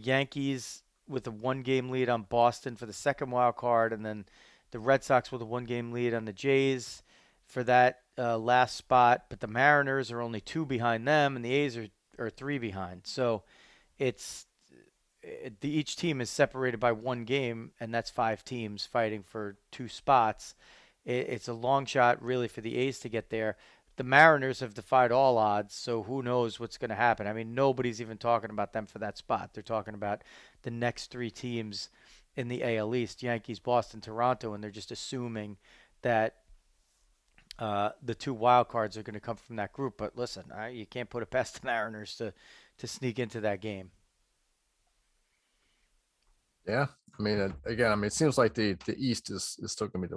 Yankees with a 1-game lead on Boston for the second wild card, and then the Red Sox with a 1-game lead on the Jays for that last spot. But the Mariners are only 2 behind them, and the A's are 3 behind. So it's each team is separated by 1 game, and that's 5 teams fighting for 2 spots. It's a long shot, really, for the A's to get there. The Mariners have defied all odds, so who knows what's going to happen. I mean, nobody's even talking about them for that spot. They're talking about the next 3 teams in the AL East, Yankees, Boston, Toronto, and they're just assuming that The two wild cards are going to come from that group. But listen, you can't put it past the Mariners to sneak into that game. Yeah, I mean, again, I mean, it seems like the East is still going to be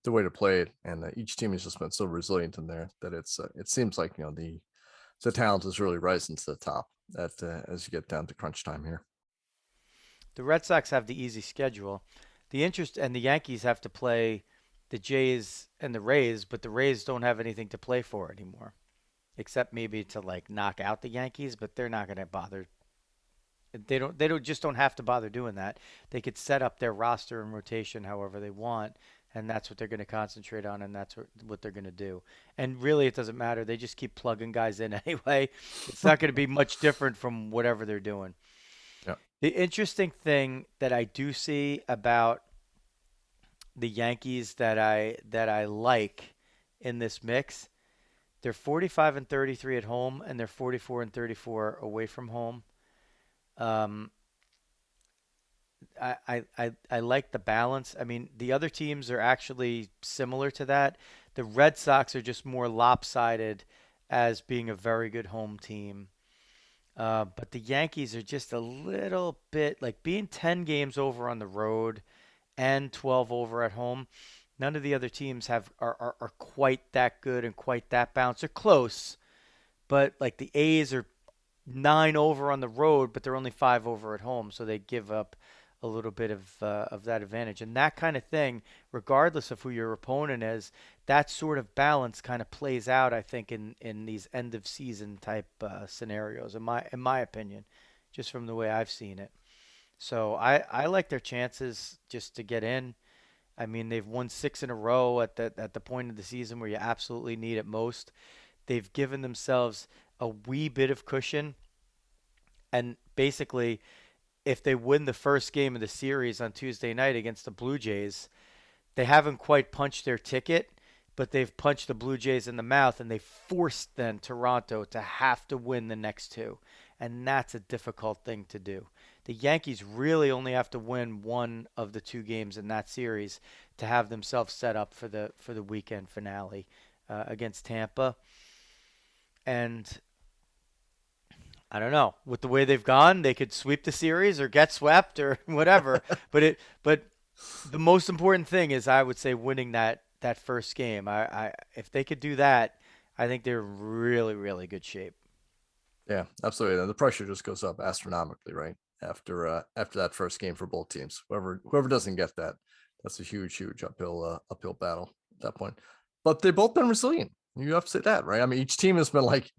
the way to play it, and each team has just been so resilient in there that it seems like the talent is really rising to the top as you get down to crunch time here. The Red Sox have the easy schedule. The Yankees have to play the Jays and the Rays, but the Rays don't have anything to play for anymore, except maybe to like knock out the Yankees. But they're not going to bother. They don't have to bother doing that. They could set up their roster and rotation however they want, and that's what they're going to concentrate on, and that's what they're going to do. And really, it doesn't matter. They just keep plugging guys in anyway. It's not going to be much different from whatever they're doing. Yeah. The interesting thing that I do see about the Yankees that I like in this mix, they're 45 and 33 at home, and they're 44 and 34 away from home. Um, I like the balance. I mean, the other teams are actually similar to that. The Red Sox are just more lopsided as being a very good home team. But the Yankees are just a little bit like being 10 games over on the road and 12 over at home. None of the other teams are quite that good and quite that balanced. They're close, but like the A's are 9 over on the road, but they're only 5 over at home, so they give up a little bit of that advantage. And that kind of thing, regardless of who your opponent is, that sort of balance kind of plays out, I think, in these end of season type scenarios, in my opinion, just from the way I've seen it. So I like their chances just to get in. I mean, they've won six in a row at the point of the season where you absolutely need it most. They've given themselves a wee bit of cushion, and basically, if they win the first game of the series on Tuesday night against the Blue Jays, they haven't quite punched their ticket, but they've punched the Blue Jays in the mouth, and they forced then Toronto to have to win the next two. And that's a difficult thing to do. The Yankees really only have to win one of the two games in that series to have themselves set up for the weekend finale against Tampa. And I don't know. With the way they've gone, they could sweep the series or get swept or whatever. But the most important thing is I would say winning that first game. I if they could do that, I think they're really really good shape. Yeah, absolutely. And the pressure just goes up astronomically, right? After that first game for both teams. Whoever doesn't get that, that's a huge uphill battle at that point. But they've both been resilient. You have to say that, right? I mean, each team has been like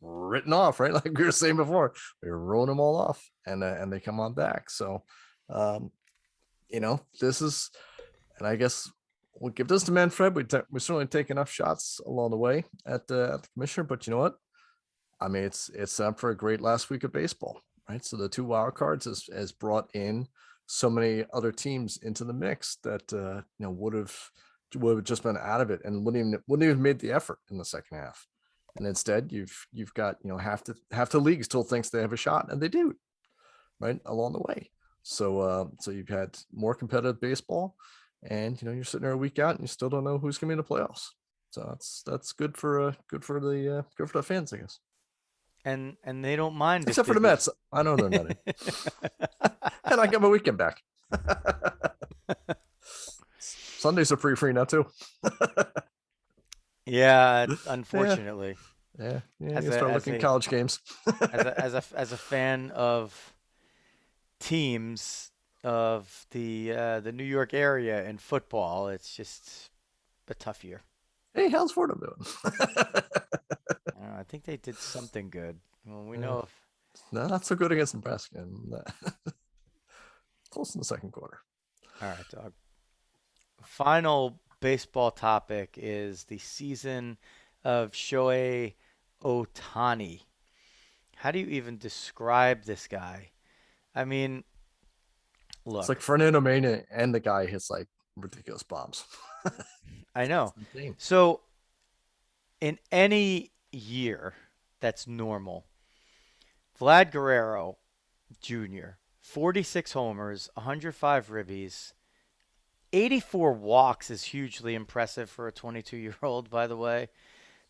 written off, right? Like we were saying before, we were rolling them all off, and they come on back. So, um, this is, and I guess we'll give this to Manfred. We certainly take enough shots along the way at the commissioner, but you know what? I mean, it's up for a great last week of baseball, right? So the two wild cards has brought in so many other teams into the mix that would have just been out of it and wouldn't even made the effort in the second half. And instead, you've got half the league still thinks they have a shot, and they do, right along the way. So you've had more competitive baseball, and you're sitting there a week out, and you still don't know who's going to be in the playoffs. So that's good for the fans, I guess. And they don't mind if Except for they the lose. Mets. I know they're not in. And I get my weekend back. Sundays are pretty free now too. Yeah, Yeah. unfortunately, Yeah. as You a start as looking at a college games. as a fan of teams of the New York area in football, it's just a tough year. Hey, how's Fordham doing? I think they did something good. Well, we Yeah. know if No, not so good against Nebraska. Close in the second quarter. all right, dog. Final baseball topic is the season of Shohei Ohtani. How do you even describe this guy? I mean, It's like look, Fernando Mania and the guy hits like ridiculous bombs. I know. It's insane. So, in any year that's normal, Vlad Guerrero Jr., 46 homers, 105 ribbies, 84 walks is hugely impressive for a 22-year-old, by the way.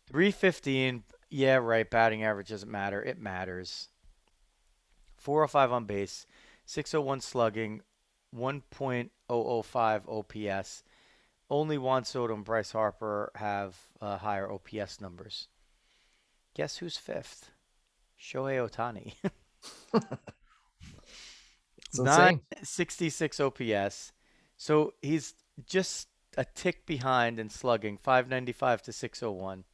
315, yeah, right. Batting average doesn't matter. It matters. 405 on base, 601 slugging, 1.005 OPS. Only Juan Soto and Bryce Harper have higher OPS numbers. Guess who's fifth? Shohei Ohtani. It's insane. 966 OPS. So he's just a tick behind in slugging, 595 to 601.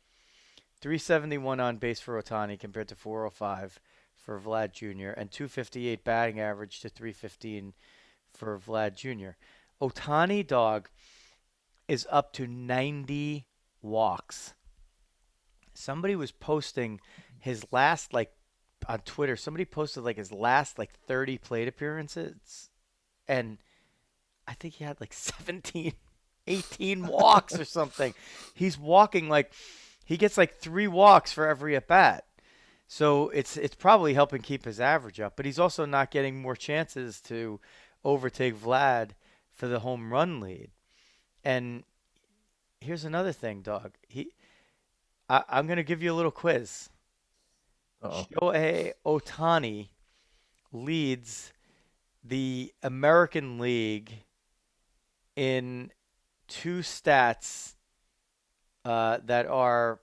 371 on base for Ohtani compared to 405 for Vlad Jr. and 258 batting average to 315 for Vlad Jr. Ohtani Dog is up to 90 walks. Somebody was posting his last, like, on Twitter, somebody posted like his last like 30 plate appearances, and I think he had like 17, 18 walks or something. He's walking like he gets like 3 walks for every at bat. So it's probably helping keep his average up, but he's also not getting more chances to overtake Vlad for the home run lead. And here's another thing, dog. I'm gonna give you a little quiz. Uh-oh. Shohei Ohtani leads the American League in two stats that are,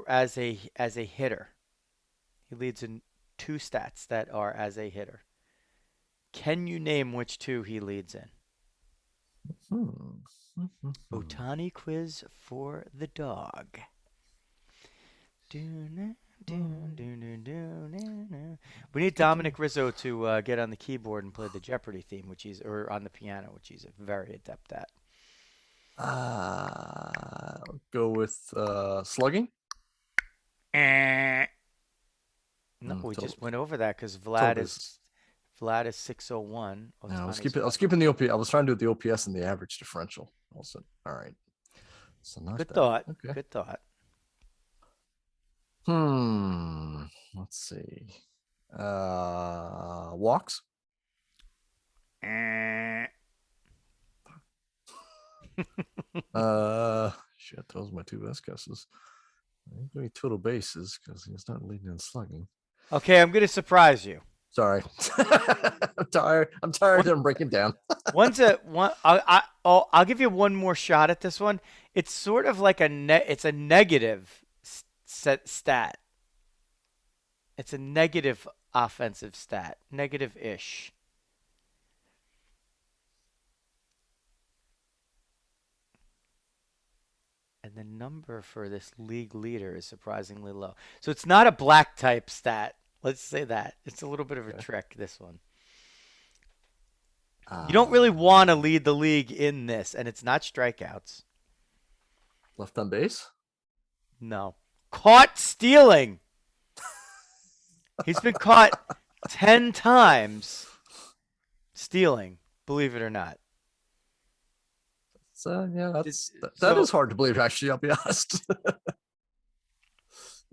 as a hitter. He leads in two stats that are as a hitter. Can you name which two he leads in? Ohtani quiz for the dog. We need Dominic Rizzo to get on the keyboard and play the Jeopardy theme, or on the piano, which he's very adept at. I'll go with slugging. No, we just went over that because Total Vlad is 601. I was keeping the OPS. I was trying to do the OPS and the average differential. Also, all right. So not Good that. thought. Okay. Good thought. Let's see. Walks. Shit, those are my two best guesses. I'm going total bases because he's not leading in slugging. Okay, I'm gonna surprise you. Sorry. I'm tired. I'm tired of breaking down. I'll give you one more shot at this one. It's sort of like it's a negative stat. It's a negative offensive stat, negative-ish. And the number for this league leader is surprisingly low. So it's not a black type stat. Let's say that. It's a little bit of a trick, this one. You don't really want to lead the league in this, and it's not strikeouts. Left on base? No. Caught stealing. He's been caught 10 times stealing, believe it or not. So yeah, that is hard to believe. Actually, I'll be honest.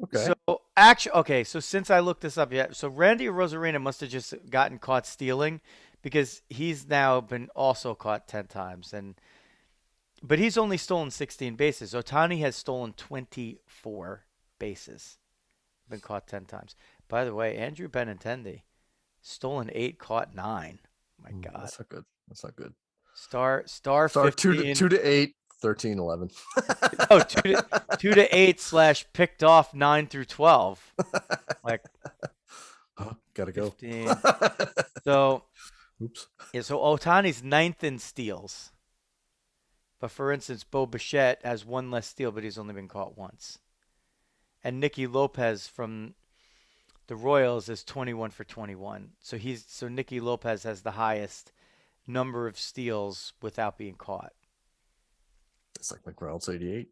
Okay. So since I looked this up, so Randy Rosarina must have just gotten caught stealing because he's now been also caught 10 times, but he's only stolen 16 bases. Ohtani has stolen 24 bases, been caught 10 times. By the way, Andrew Benintendi, stolen 8, caught 9. My God, that's not good. That's not good. Star 15. 2 to 8, 13, 11. Oh, 2 to 8 / picked off 9 through 12. Like, gotta go. 15. So, oops. Yeah, so Ohtani's 9th in steals. But for instance, Bo Bichette has 1 less steal, but he's only been caught once. And Nicky Lopez from the Royals is 21 for 21. So Nicky Lopez has the highest number of steals without being caught. It's like McReynolds 88.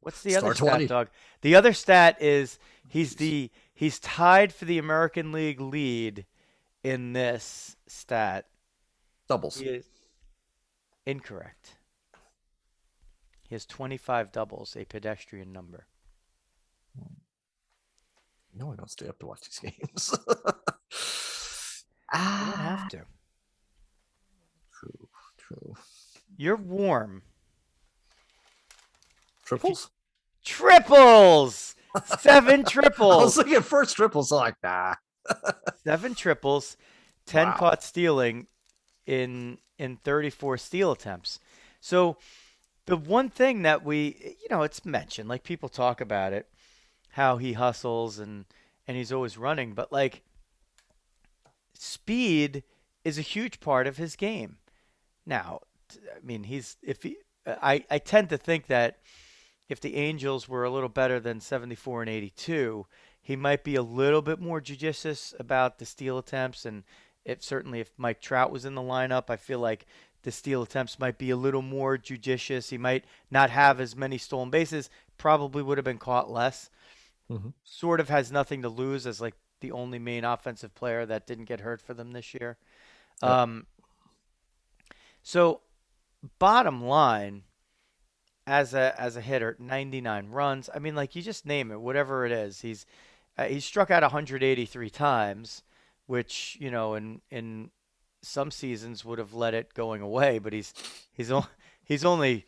What's the other stat, Doug? The other stat is he's tied for the American League lead in this stat. Doubles. He is incorrect. He has 25 doubles, a pedestrian number. No, I don't stay up to watch these games. You don't have to. True. You're warm. Triples? Triples. Seven I was triples. looking at first triples. I'm like, nah. Seven triples. 10 Wow. caught stealing in 34 steal attempts. So the one thing that it's mentioned, like people talk about it, how he hustles and he's always running, but like speed is a huge part of his game. Now, I mean, I tend to think that if the Angels were a little better than 74 and 82, he might be a little bit more judicious about the steal attempts. And if Mike Trout was in the lineup, I feel like the steal attempts might be a little more judicious. He might not have as many stolen bases, probably would have been caught less. Mhm. Sort of has nothing to lose as like the only main offensive player that didn't get hurt for them this year. Yep. Um, so bottom line, as a hitter, 99 runs. I mean, like you just name it, whatever it is. He's struck out 183 times, which in some seasons would have let it going away. But he's o- he's only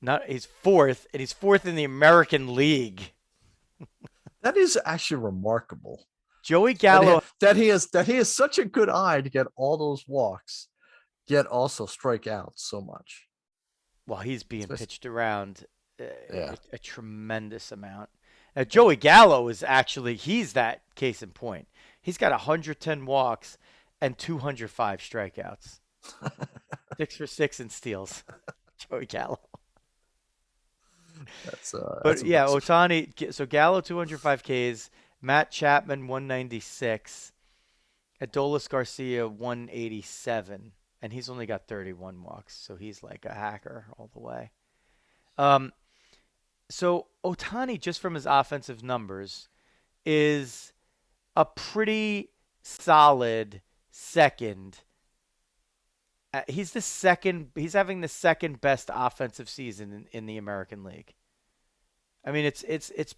not he's fourth, and he's fourth in the American League. That is actually remarkable. Joey Gallo. That he has such a good eye to get all those walks, yet also strike out so much. Well, he's being Especially- pitched around Yeah. a tremendous amount. Joey Gallo he's that case in point. He's got 110 walks and 205 strikeouts. 6 for 6 in steals. Joey Gallo. That's But yeah, impressive. Ohtani. So Gallo 205 Ks, Matt Chapman 196, Adolis Garcia 187, and he's only got 31 walks, so he's like a hacker all the way. Um, so Ohtani, just from his offensive numbers, is a pretty solid second. He's the second. He's having the second best offensive season in the American League. I mean, it's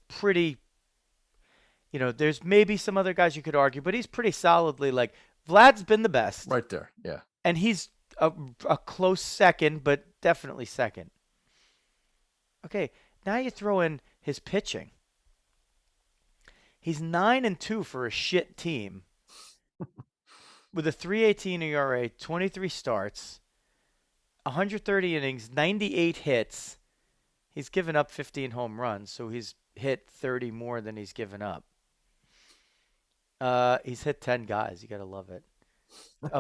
pretty. There's maybe some other guys you could argue, but he's pretty solidly like Vlad's been the best, Right there. Yeah. and he's a close second, but definitely second. Okay, now you throw in his pitching. He's 9-2 for a shit team with a 3.18 ERA, 23 starts, 130 innings, 98 hits. He's given up 15 home runs, so he's hit 30 more than he's given up. He's hit 10 guys. You got to love it.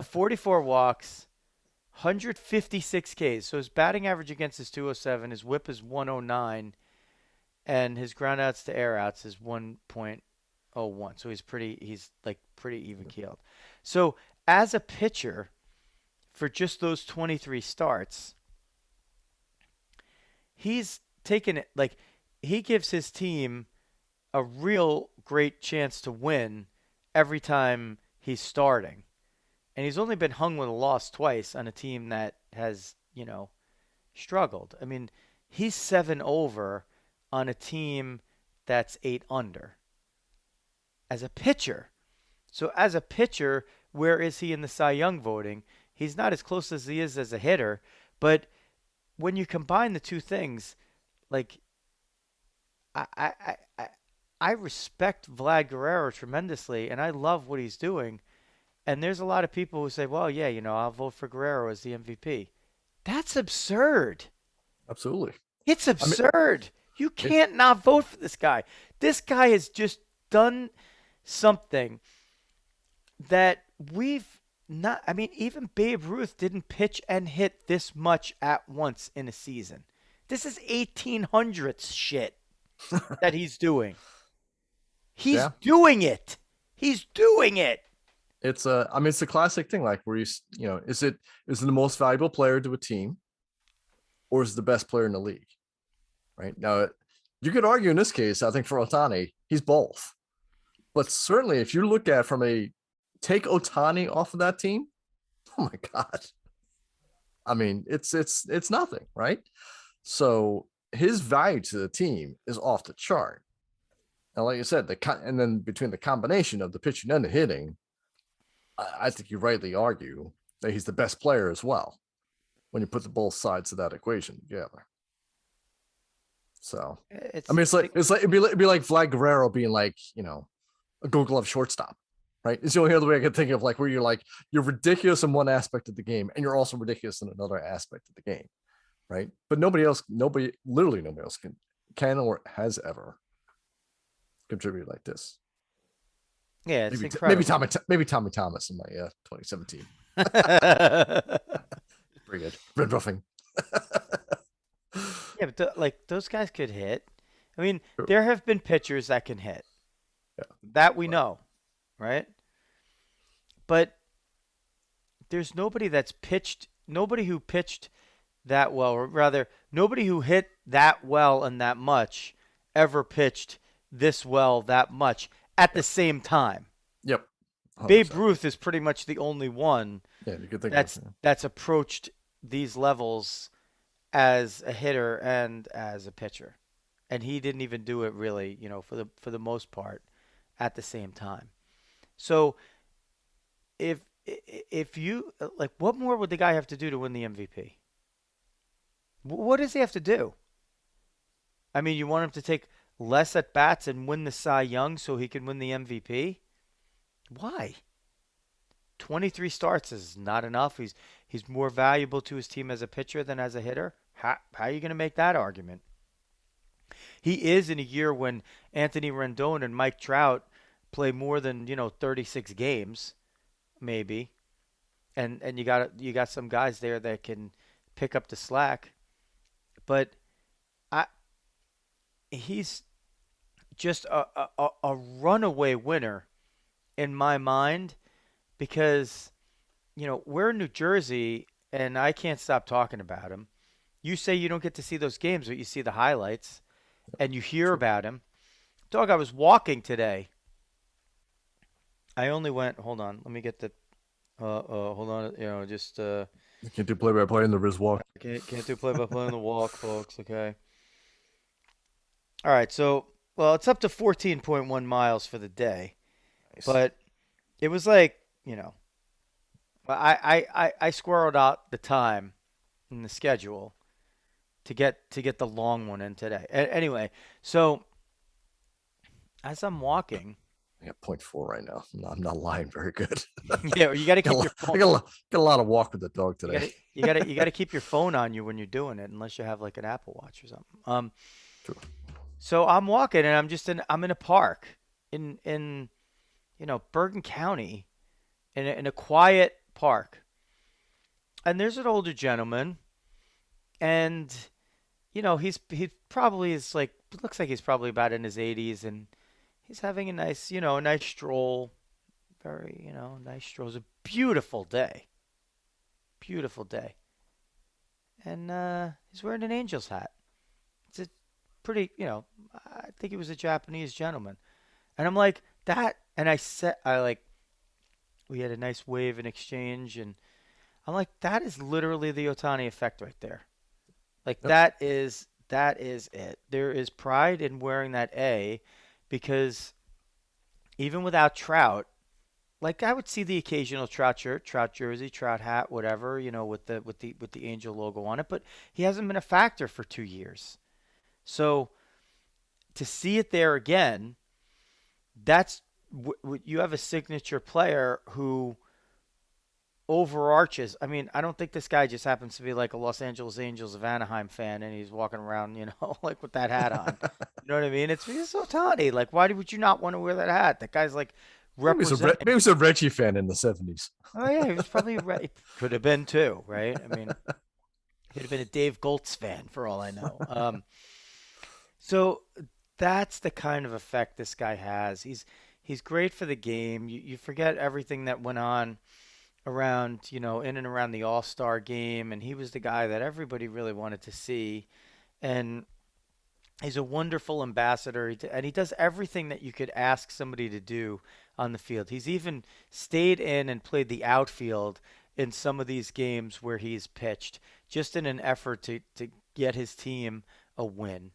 44 walks, 156 Ks. So his batting average against is 207. His whip is 109. And his groundouts to air outs is 1.01. So he's pretty even keeled. So as a pitcher, for just those 23 starts, he's taken it like he gives his team a real great chance to win every time he's starting. And he's only been hung with a loss twice on a team that has, struggled. I mean, he's 7 over on a team that's 8 under as a pitcher. So as a pitcher, where is he in the Cy Young voting? He's not as close as he is as a hitter, but when you combine the two things, like I respect Vlad Guerrero tremendously, and I love what he's doing. And there's a lot of people who say, well, yeah, I'll vote for Guerrero as the MVP. That's absurd. Absolutely. It's I mean, absurd. You can't not vote for this guy. This guy has just done something that we've not. I mean, even Babe Ruth didn't pitch and hit this much at once in a season. This is 1800s shit that he's doing. He's Yeah. doing it. He's doing it. It's it's a classic thing. Like where is it the most valuable player to a team, or is it the best player in the league? Right now, you could argue in this case. I think for Ohtani, he's both. But certainly, if you look at take Ohtani off of that team, oh my god. I mean, it's nothing, right? So his value to the team is off the chart. And like you said, and then between the combination of the pitching and the hitting, I think you rightly argue that he's the best player as well. when you put the both sides of that equation together. So, I It's mean, it'd be like Vlad Guerrero being like, a Gold Glove shortstop, right? It's the only other way I can think of, like, where you're ridiculous in one aspect of the game and you're also ridiculous in another aspect of the game, right? But literally nobody else can or has ever contributed like this. yeah, it's Maybe incredible. Tommy Thomas in my 2017. Yeah, Pretty good. Red Ruffing. but like those guys could hit. I mean, True. there have been pitchers that can hit. Yeah. That we Right. know, right? But there's nobody who pitched that well, or rather, nobody who hit that well and that much ever pitched this well that much at the Yep. same time. Yep. Babe 100%. Ruth is pretty much the only one Yeah, you could think of. that's approached these levels as a hitter and as a pitcher. And he didn't even do it really, for the most part at the same time. So if if you like, what more would the guy have to do to win the MVP? What does he have to do? I mean, you want him to take less at bats and win the Cy Young so he can win the MVP? Why? 23 starts is not enough. He's more valuable to his team as a pitcher than as a hitter. How are you going to make that argument? He is in a year when Anthony Rendon and Mike Trout play more than 36 games, maybe, and you got some guys there that can pick up the slack. But I he's just a runaway winner in my mind because we're in New Jersey and I can't stop talking about him. You say you don't get to see those games, but you see the highlights and you hear True. about him. Dog, I was walking today. I only went. Hold on, let me get the. Hold on. Just You can't do play-by-play in the Riz walk. can't do play by play on the walk, folks. Okay. All right. So, well, it's up to 14.1 miles for the day, Nice. but it was like I squirreled out the time in the schedule to get the long one in today. Anyway, so as I'm walking, I got point 0.4 right now. I'm not lying very good. you got to got, a keep lot, your phone. got a lot of walk with the dog You today. gotta you gotta keep your phone on you when you're doing it, unless you have like an Apple Watch or something. True. So I'm walking and I'm in a park in Bergen County in a quiet park, and there's an older gentleman, and he probably is like looks like he's probably about in his 80s, and he's having a nice stroll, very nice stroll. It's a beautiful day, and he's wearing an Angels hat. It's a pretty, I think he was a Japanese gentleman. And I'm like, that, and we had a nice wave in exchange, and I'm like, that is literally the Ohtani effect right there. Like, Yep. that is it. There is pride in wearing that A because even without Trout, like I would see the occasional Trout shirt, Trout jersey, Trout hat, whatever, with the Angel logo on it, but he hasn't been a factor for 2 years. So to see it there again, that's you have a signature player who overarches. I mean, I don't think this guy just happens to be like a Los Angeles Angels of Anaheim fan and he's walking around, like with that hat on. You know what I mean? It's so Tawny. Like, why would you not want to wear that hat? That guy's like Maybe representing. he was a Reggie fan in the 70s. Oh yeah, he was probably right. Could have been too, right? I mean, he could have been a Dave Goltz fan for all I know. So that's the kind of effect this guy has. He's great for the game. You forget everything that went on around, in and around the All-Star game, and he was the guy that everybody really wanted to see. And he's a wonderful ambassador, and he does everything that you could ask somebody to do on the field. He's even stayed in and played the outfield in some of these games where he's pitched, just in an effort to get his team a win.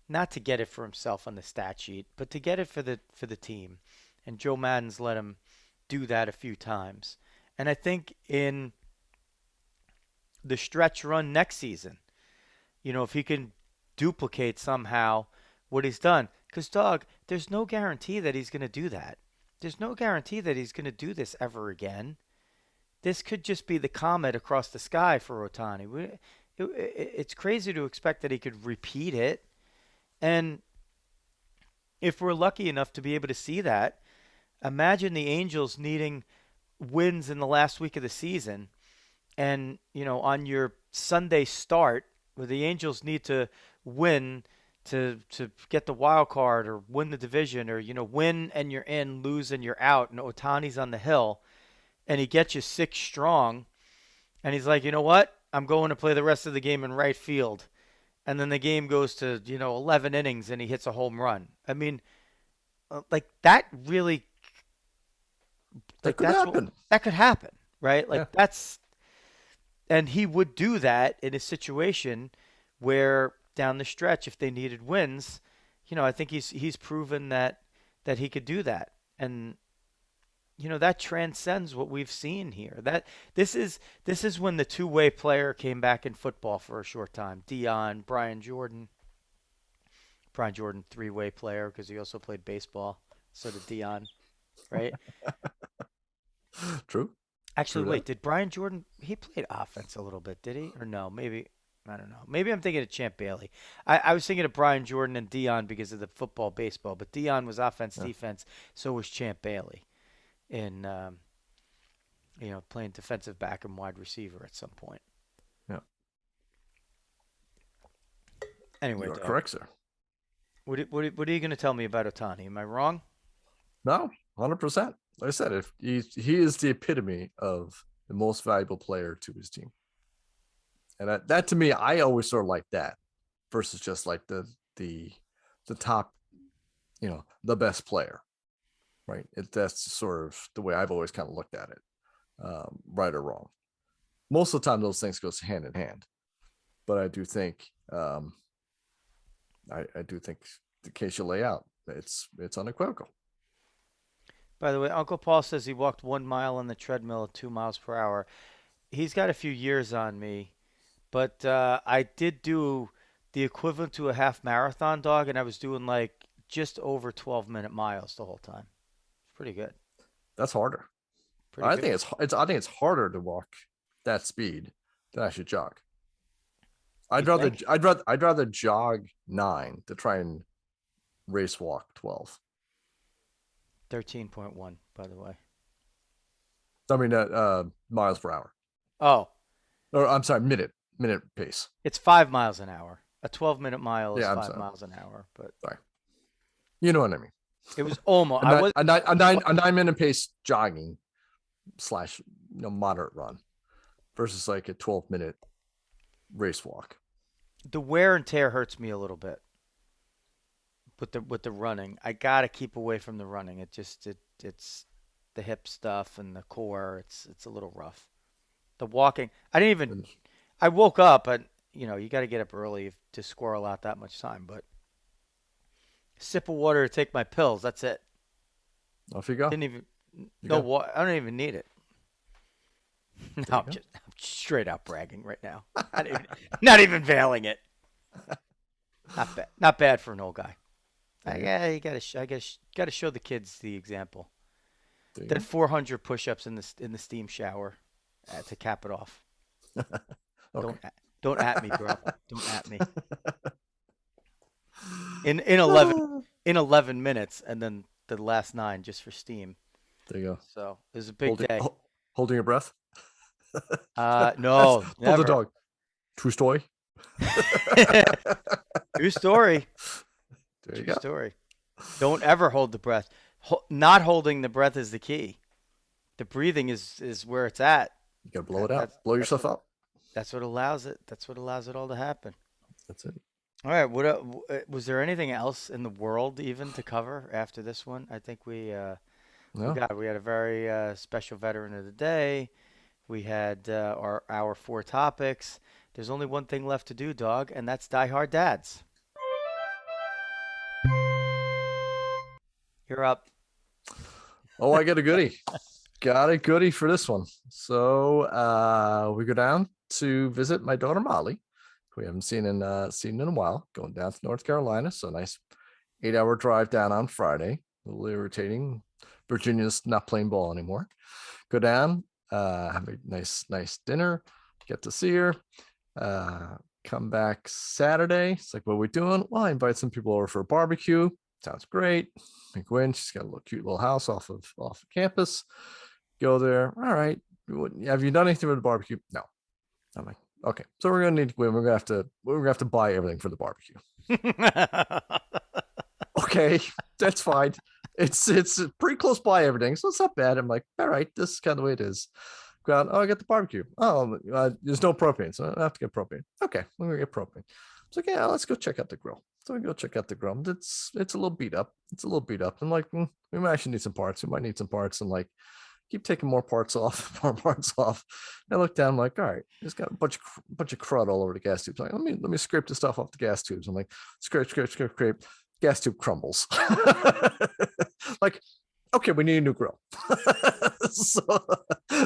Not to get it for himself on the stat sheet, but to get it for the team. And Joe Madden's let him do that a few times. And I think in the stretch run next season. If he can duplicate somehow what he's done. Because, Dog, there's no guarantee that he's going to do that. There's no guarantee that he's going to do this ever again. This could just be the comet across the sky for Ohtani. It's crazy to expect that he could repeat it. And if we're lucky enough to be able to see that, imagine the Angels needing wins in the last week of the season. And, on your Sunday start, where the Angels need to win to get the wild card or win the division, or, win and you're in, lose and you're out, and Ohtani's on the hill, and he gets you 6 strong, and he's like, you know what? I'm going to play the rest of the game in right field. And then the game goes to, 11 innings and he hits a home run. I mean, that really, that could happen. That could happen, right? Like Yeah. and he would do that in a situation where down the stretch, if they needed wins, I think he's proven that he could do that. And that transcends what we've seen here. This is when the two-way player came back in football for a short time. Dion, Brian Jordan, three-way player because he also played baseball. So did Dion, right? True. Actually, True wait, did Brian Jordan, he played offense a little bit, did he? Or no, maybe, I don't know. Maybe I'm thinking of Champ Bailey. I was thinking of Brian Jordan and Dion because of the football, baseball, but Dion was offense, defense, so was Champ Bailey in, playing defensive back and wide receiver at some point. Yeah. Anyway, You are Dog, correct, sir. what are you going to tell me about Ohtani? Am I wrong? No, 100%. Like I said, if he is the epitome of the most valuable player to his team. And that to me, I always sort of like that versus just like the top, the best player, right? That's sort of the way I've always kind of looked at it, right or wrong. Most of the time, those things goes hand in hand. But I do think, I do think the case you lay out, it's unequivocal. By the way, Uncle Paul says he walked 1 mile on the treadmill at 2 miles per hour. He's got a few years on me, but I did do the equivalent to a half marathon, Dog, and I was doing like just over 12-minute miles the whole time. It's pretty good. That's harder. Pretty good. I think it's harder to walk that speed than I should jog. I'd You think? rather jog 9 to try and race walk 12. 13.1, by the way. I mean, miles per hour. Oh, Or I'm sorry, minute pace. it's 5 miles an hour. A 12-minute mile is Yeah, I'm 5 sorry. miles an hour, but Sorry, you know what I mean. it was almost. A 9-minute pace jogging / moderate run versus like a 12-minute race walk. The wear and tear hurts me a little bit with the running. I gotta keep away from the running. It's the hip stuff and the core. It's a little rough. The walking. I woke up, and you got to get up early to squirrel out that much time. But sip of water to take my pills. That's it. Off you go. Didn't even You no go. water. I don't even need it. No, you go. I'm straight out bragging right now. Not even veiling it. Not bad. Not bad for an old guy. You gotta show the kids the example. There you Did 400 push-ups in the steam shower to cap it off. go. Okay. Don't at me, bro. Don't at me. In 11 minutes, and then the last 9 just for steam. There you go. So it was a big day. Holding your breath. No, Hold never. the dog. True story. True story. There you True go. story. Don't ever hold the breath. Not holding the breath is the key. The breathing is where it's at. You gotta blow it out. Blow yourself up. That's what allows it. That's what allows it all to happen. That's it. All right. Was there anything else in the world even to cover after this one? I think we had a very special veteran of the day. We had our 4 topics. There's only one thing left to do, Dog, and that's Die Hard Dads. You're up. Oh, I got a goodie. Got a goodie for this one. So we go down to visit my daughter Molly, who we haven't seen in a while. Going down to North Carolina, so nice 8-hour drive down on Friday. A little irritating. Virginia's not playing ball anymore. Go down, have a nice dinner, get to see her. Come back Saturday. It's like, what are we doing? Well, I invite some people over for a barbecue. Sounds great. We go in. She's got a little cute little house off of campus. Go there. All right. Have you done anything with the barbecue? No. I'm like, okay. So we're gonna have to buy everything for the barbecue. Okay, that's fine. It's pretty close by everything, so it's not bad. I'm like, all right, this is kind of the way it is. Go out. Oh, I got the barbecue. Oh, there's no propane, so I have to get propane. Okay, we're gonna get propane. It's like, yeah, let's go check out the grill. So we go check out the grill. It's a little beat up. I'm like, we might actually need some parts. We might need some parts, and like, keep taking more parts off, more parts off. And I look down, I'm like, all right, it's got a bunch of crud all over the gas tubes. I'm like, let me scrape the stuff off the gas tubes. I'm like, scrape. Gas tube crumbles. Like, okay, we need a new grill. so,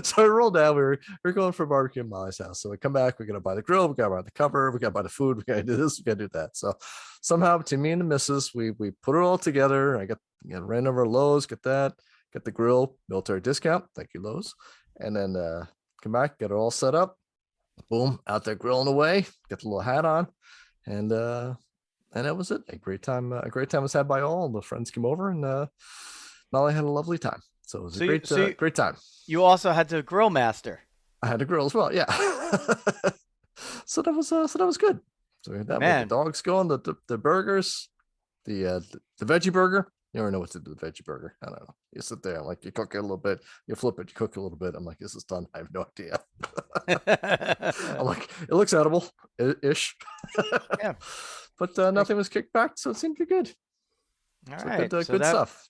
so I rolled down. We are going for a barbecue at Molly's house. So we come back. We got to buy the grill. We got to buy the cover. We got to buy the food. We got to do this. We got to do that. So somehow between me and the missus, we put it all together. I got ran over Lowe's. Get the grill, military discount. Thank you, Lowe's. And then come back, get it all set up. Boom, out there grilling away. Get the little hat on, and that was it. A great time was had by all. The friends came over, and Molly had a lovely time. So it was a great time. You also had to grill master. I had to grill as well. Yeah. so that was good. So we had that. The dogs going, the burgers, the veggie burger. You never know what to do with the veggie burger. I don't know. You sit there, like, you cook it a little bit, you flip it, you cook it a little bit. I'm like, is this done? I have no idea. I'm like, it looks edible ish. Yeah. But nothing was kicked back, so it seemed to be good. All right. Good stuff.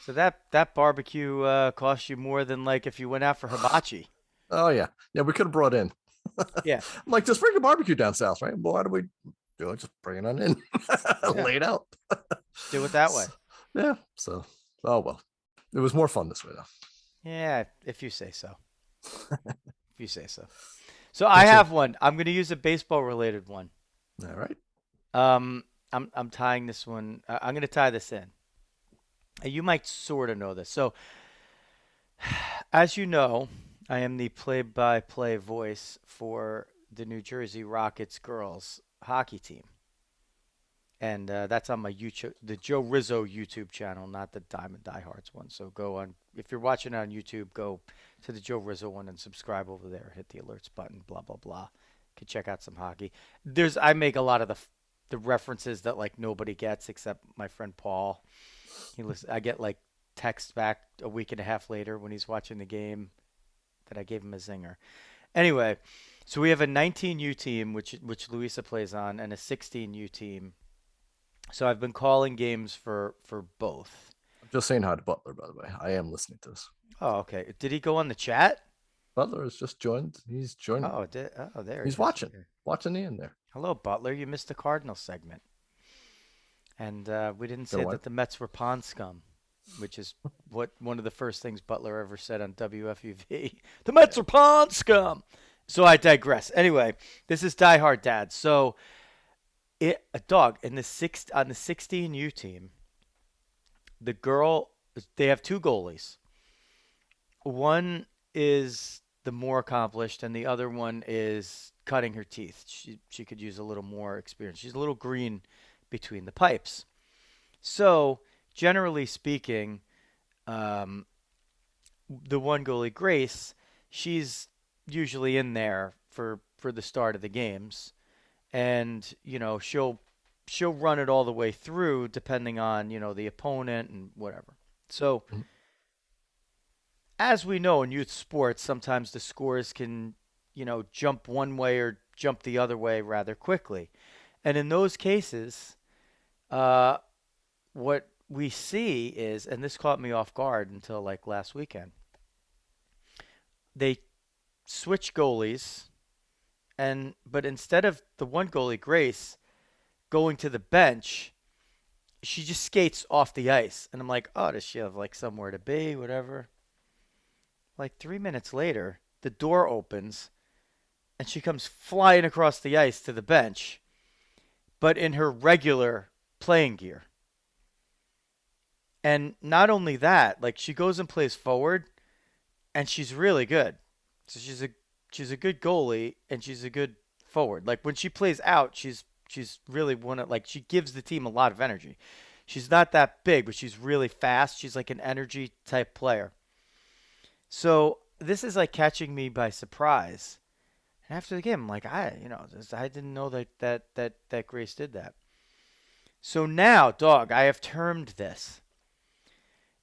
So that barbecue cost you more than like if you went out for hibachi. Oh yeah. Yeah, we could have brought in. Yeah. I'm like, just bring a barbecue down south, right? Well, why do we do it? Just bring it on in. Lay it out. Do it that way. Yeah. So, oh well, it was more fun this way though. Yeah, if you say so. If you say so. So I have one. I'm going to use a baseball related one. All right. I'm tying this one. I'm going to tie this in. You might sort of know this. So, as you know, I am the play-by-play voice for the New Jersey Rockets girls hockey team. And that's on my YouTube, the Joe Rizzo YouTube channel, not the Diamond Diehards one. So go on, if you're watching it on YouTube, go to the Joe Rizzo one and subscribe over there. Hit the alerts button, blah, blah, blah. You can check out some hockey. I make a lot of the references that like nobody gets except my friend Paul. I get like text back a week and a half later when he's watching the game that I gave him a zinger. Anyway, so we have a 19U team, which Louisa plays on, and a 16U team. So I've been calling games for both. I'm just saying hi to Butler, by the way. I am listening to this. Oh, okay. Did he go on the chat? Butler has just joined. He's joined. Oh, there. He's watching the end there. Hello, Butler. You missed the Cardinals segment. And we didn't say that the Mets were pond scum, which is what one of the first things Butler ever said on WFUV. The Mets are pond scum. So I digress. Anyway, this is Die Hard Dad. So a dog on the 16U team, the girl, they have two goalies. One is the more accomplished, and the other one is cutting her teeth. She could use a little more experience. She's a little green between the pipes. So, generally speaking, the one goalie, Grace, she's usually in there for the start of the games. And, she'll run it all the way through depending on, the opponent and whatever. So, as we know in youth sports, sometimes the scores can, jump one way or jump the other way rather quickly. And in those cases, what we see is, and this caught me off guard until like last weekend, they switch goalies, but instead of the one goalie, Grace, going to the bench, she just skates off the ice. And I'm like, oh, does she have like somewhere to be, whatever? Like 3 minutes later, the door opens, and she comes flying across the ice to the bench, but in her regular playing gear. And not only that, like she goes and plays forward, and she's really good. So she's a good goalie, and she's a good forward. Like when she plays out, she's really one of, like, she gives the team a lot of energy. She's not that big, but she's really fast. She's like an energy type player. So this is like catching me by surprise. And after the game, I'm like, I didn't know that Grace did that. So now, dog, I have termed this.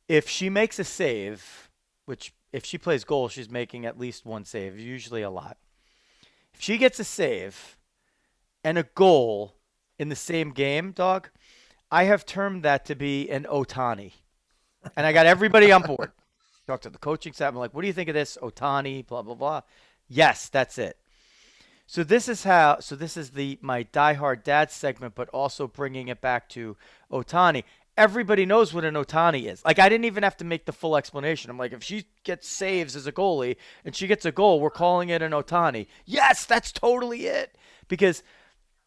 If she makes a save, which if she plays goal, she's making at least one save, usually a lot. If she gets a save and a goal in the same game, dog, I have termed that to be an Ohtani. And I got everybody on board. Talk to the coaching staff. I'm like, what do you think of this? Ohtani, blah, blah, blah. Yes, that's it. So this is my diehard dad segment, but also bringing it back to Ohtani. Everybody knows what an Ohtani is. Like, I didn't even have to make the full explanation. I'm like, if she gets saves as a goalie and she gets a goal, we're calling it an Ohtani. Yes, that's totally it. Because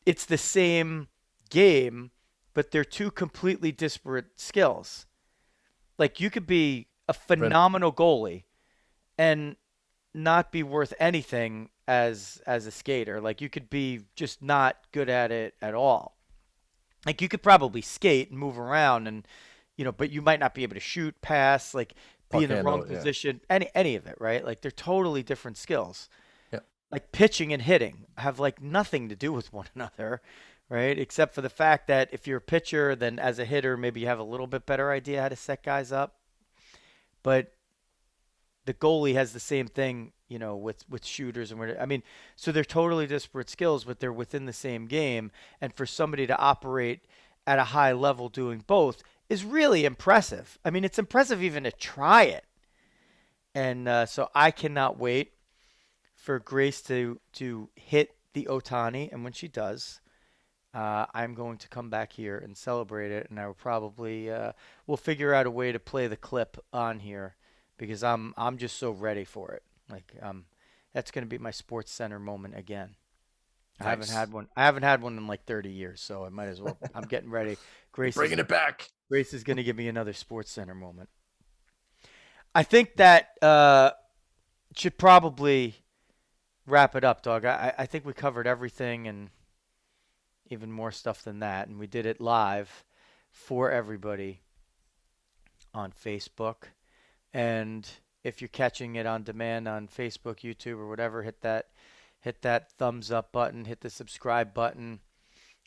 it's the same game, but they're two completely disparate skills. Like, you could be a phenomenal goalie and not be worth anything as a skater. Like, you could be just not good at it at all. Like, you could probably skate and move around and, but you might not be able to shoot, pass, like be in the wrong position, any of it, right? Like, they're totally different skills. Yeah. Like pitching and hitting have like nothing to do with one another, right? Except for the fact that if you're a pitcher, then as a hitter, maybe you have a little bit better idea how to set guys up. But the goalie has the same thing, with shooters and so they're totally disparate skills, but they're within the same game. And for somebody to operate at a high level doing both is really impressive. I mean, it's impressive even to try it. And so I cannot wait for Grace to hit the Ohtani, and when she does, I'm going to come back here and celebrate it, and I will probably we'll figure out a way to play the clip on here because I'm just so ready for it. Like, that's going to be my Sports Center moment again. Nice. I haven't had one in like 30 years, so I might as well. I'm getting ready. Grace bringing it back. Grace is going to give me another Sports Center moment. I think that should probably wrap it up, dog. I think we covered everything and even more stuff than that, and we did it live for everybody on Facebook. And if you're catching it on demand on Facebook, YouTube, or whatever, hit that thumbs up button, hit the subscribe button,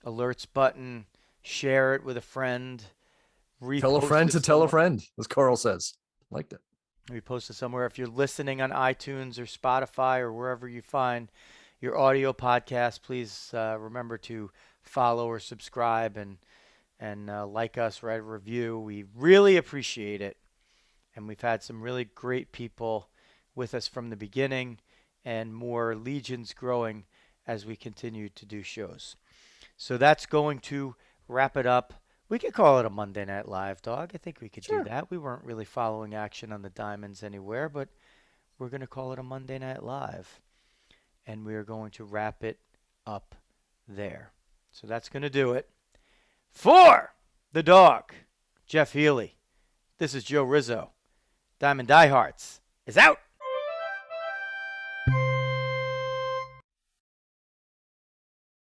alerts button, share it with a friend. Tell a friend to tell a friend, as Carl says. Like that. Repost it somewhere. If you're listening on iTunes or Spotify or wherever you find your audio podcast, please remember to follow or subscribe and like us, write a review. We really appreciate it. And we've had some really great people with us from the beginning and more legions growing as we continue to do shows. So that's going to wrap it up. We could call it a Monday Night Live, dog. I think we could do that. We weren't really following action on the Diamonds anywhere, but we're going to call it a Monday Night Live. And we are going to wrap it up there. So that's going to do it. For the dog, Jeff Healy, this is Joe Rizzo. Diamond Diehards is out.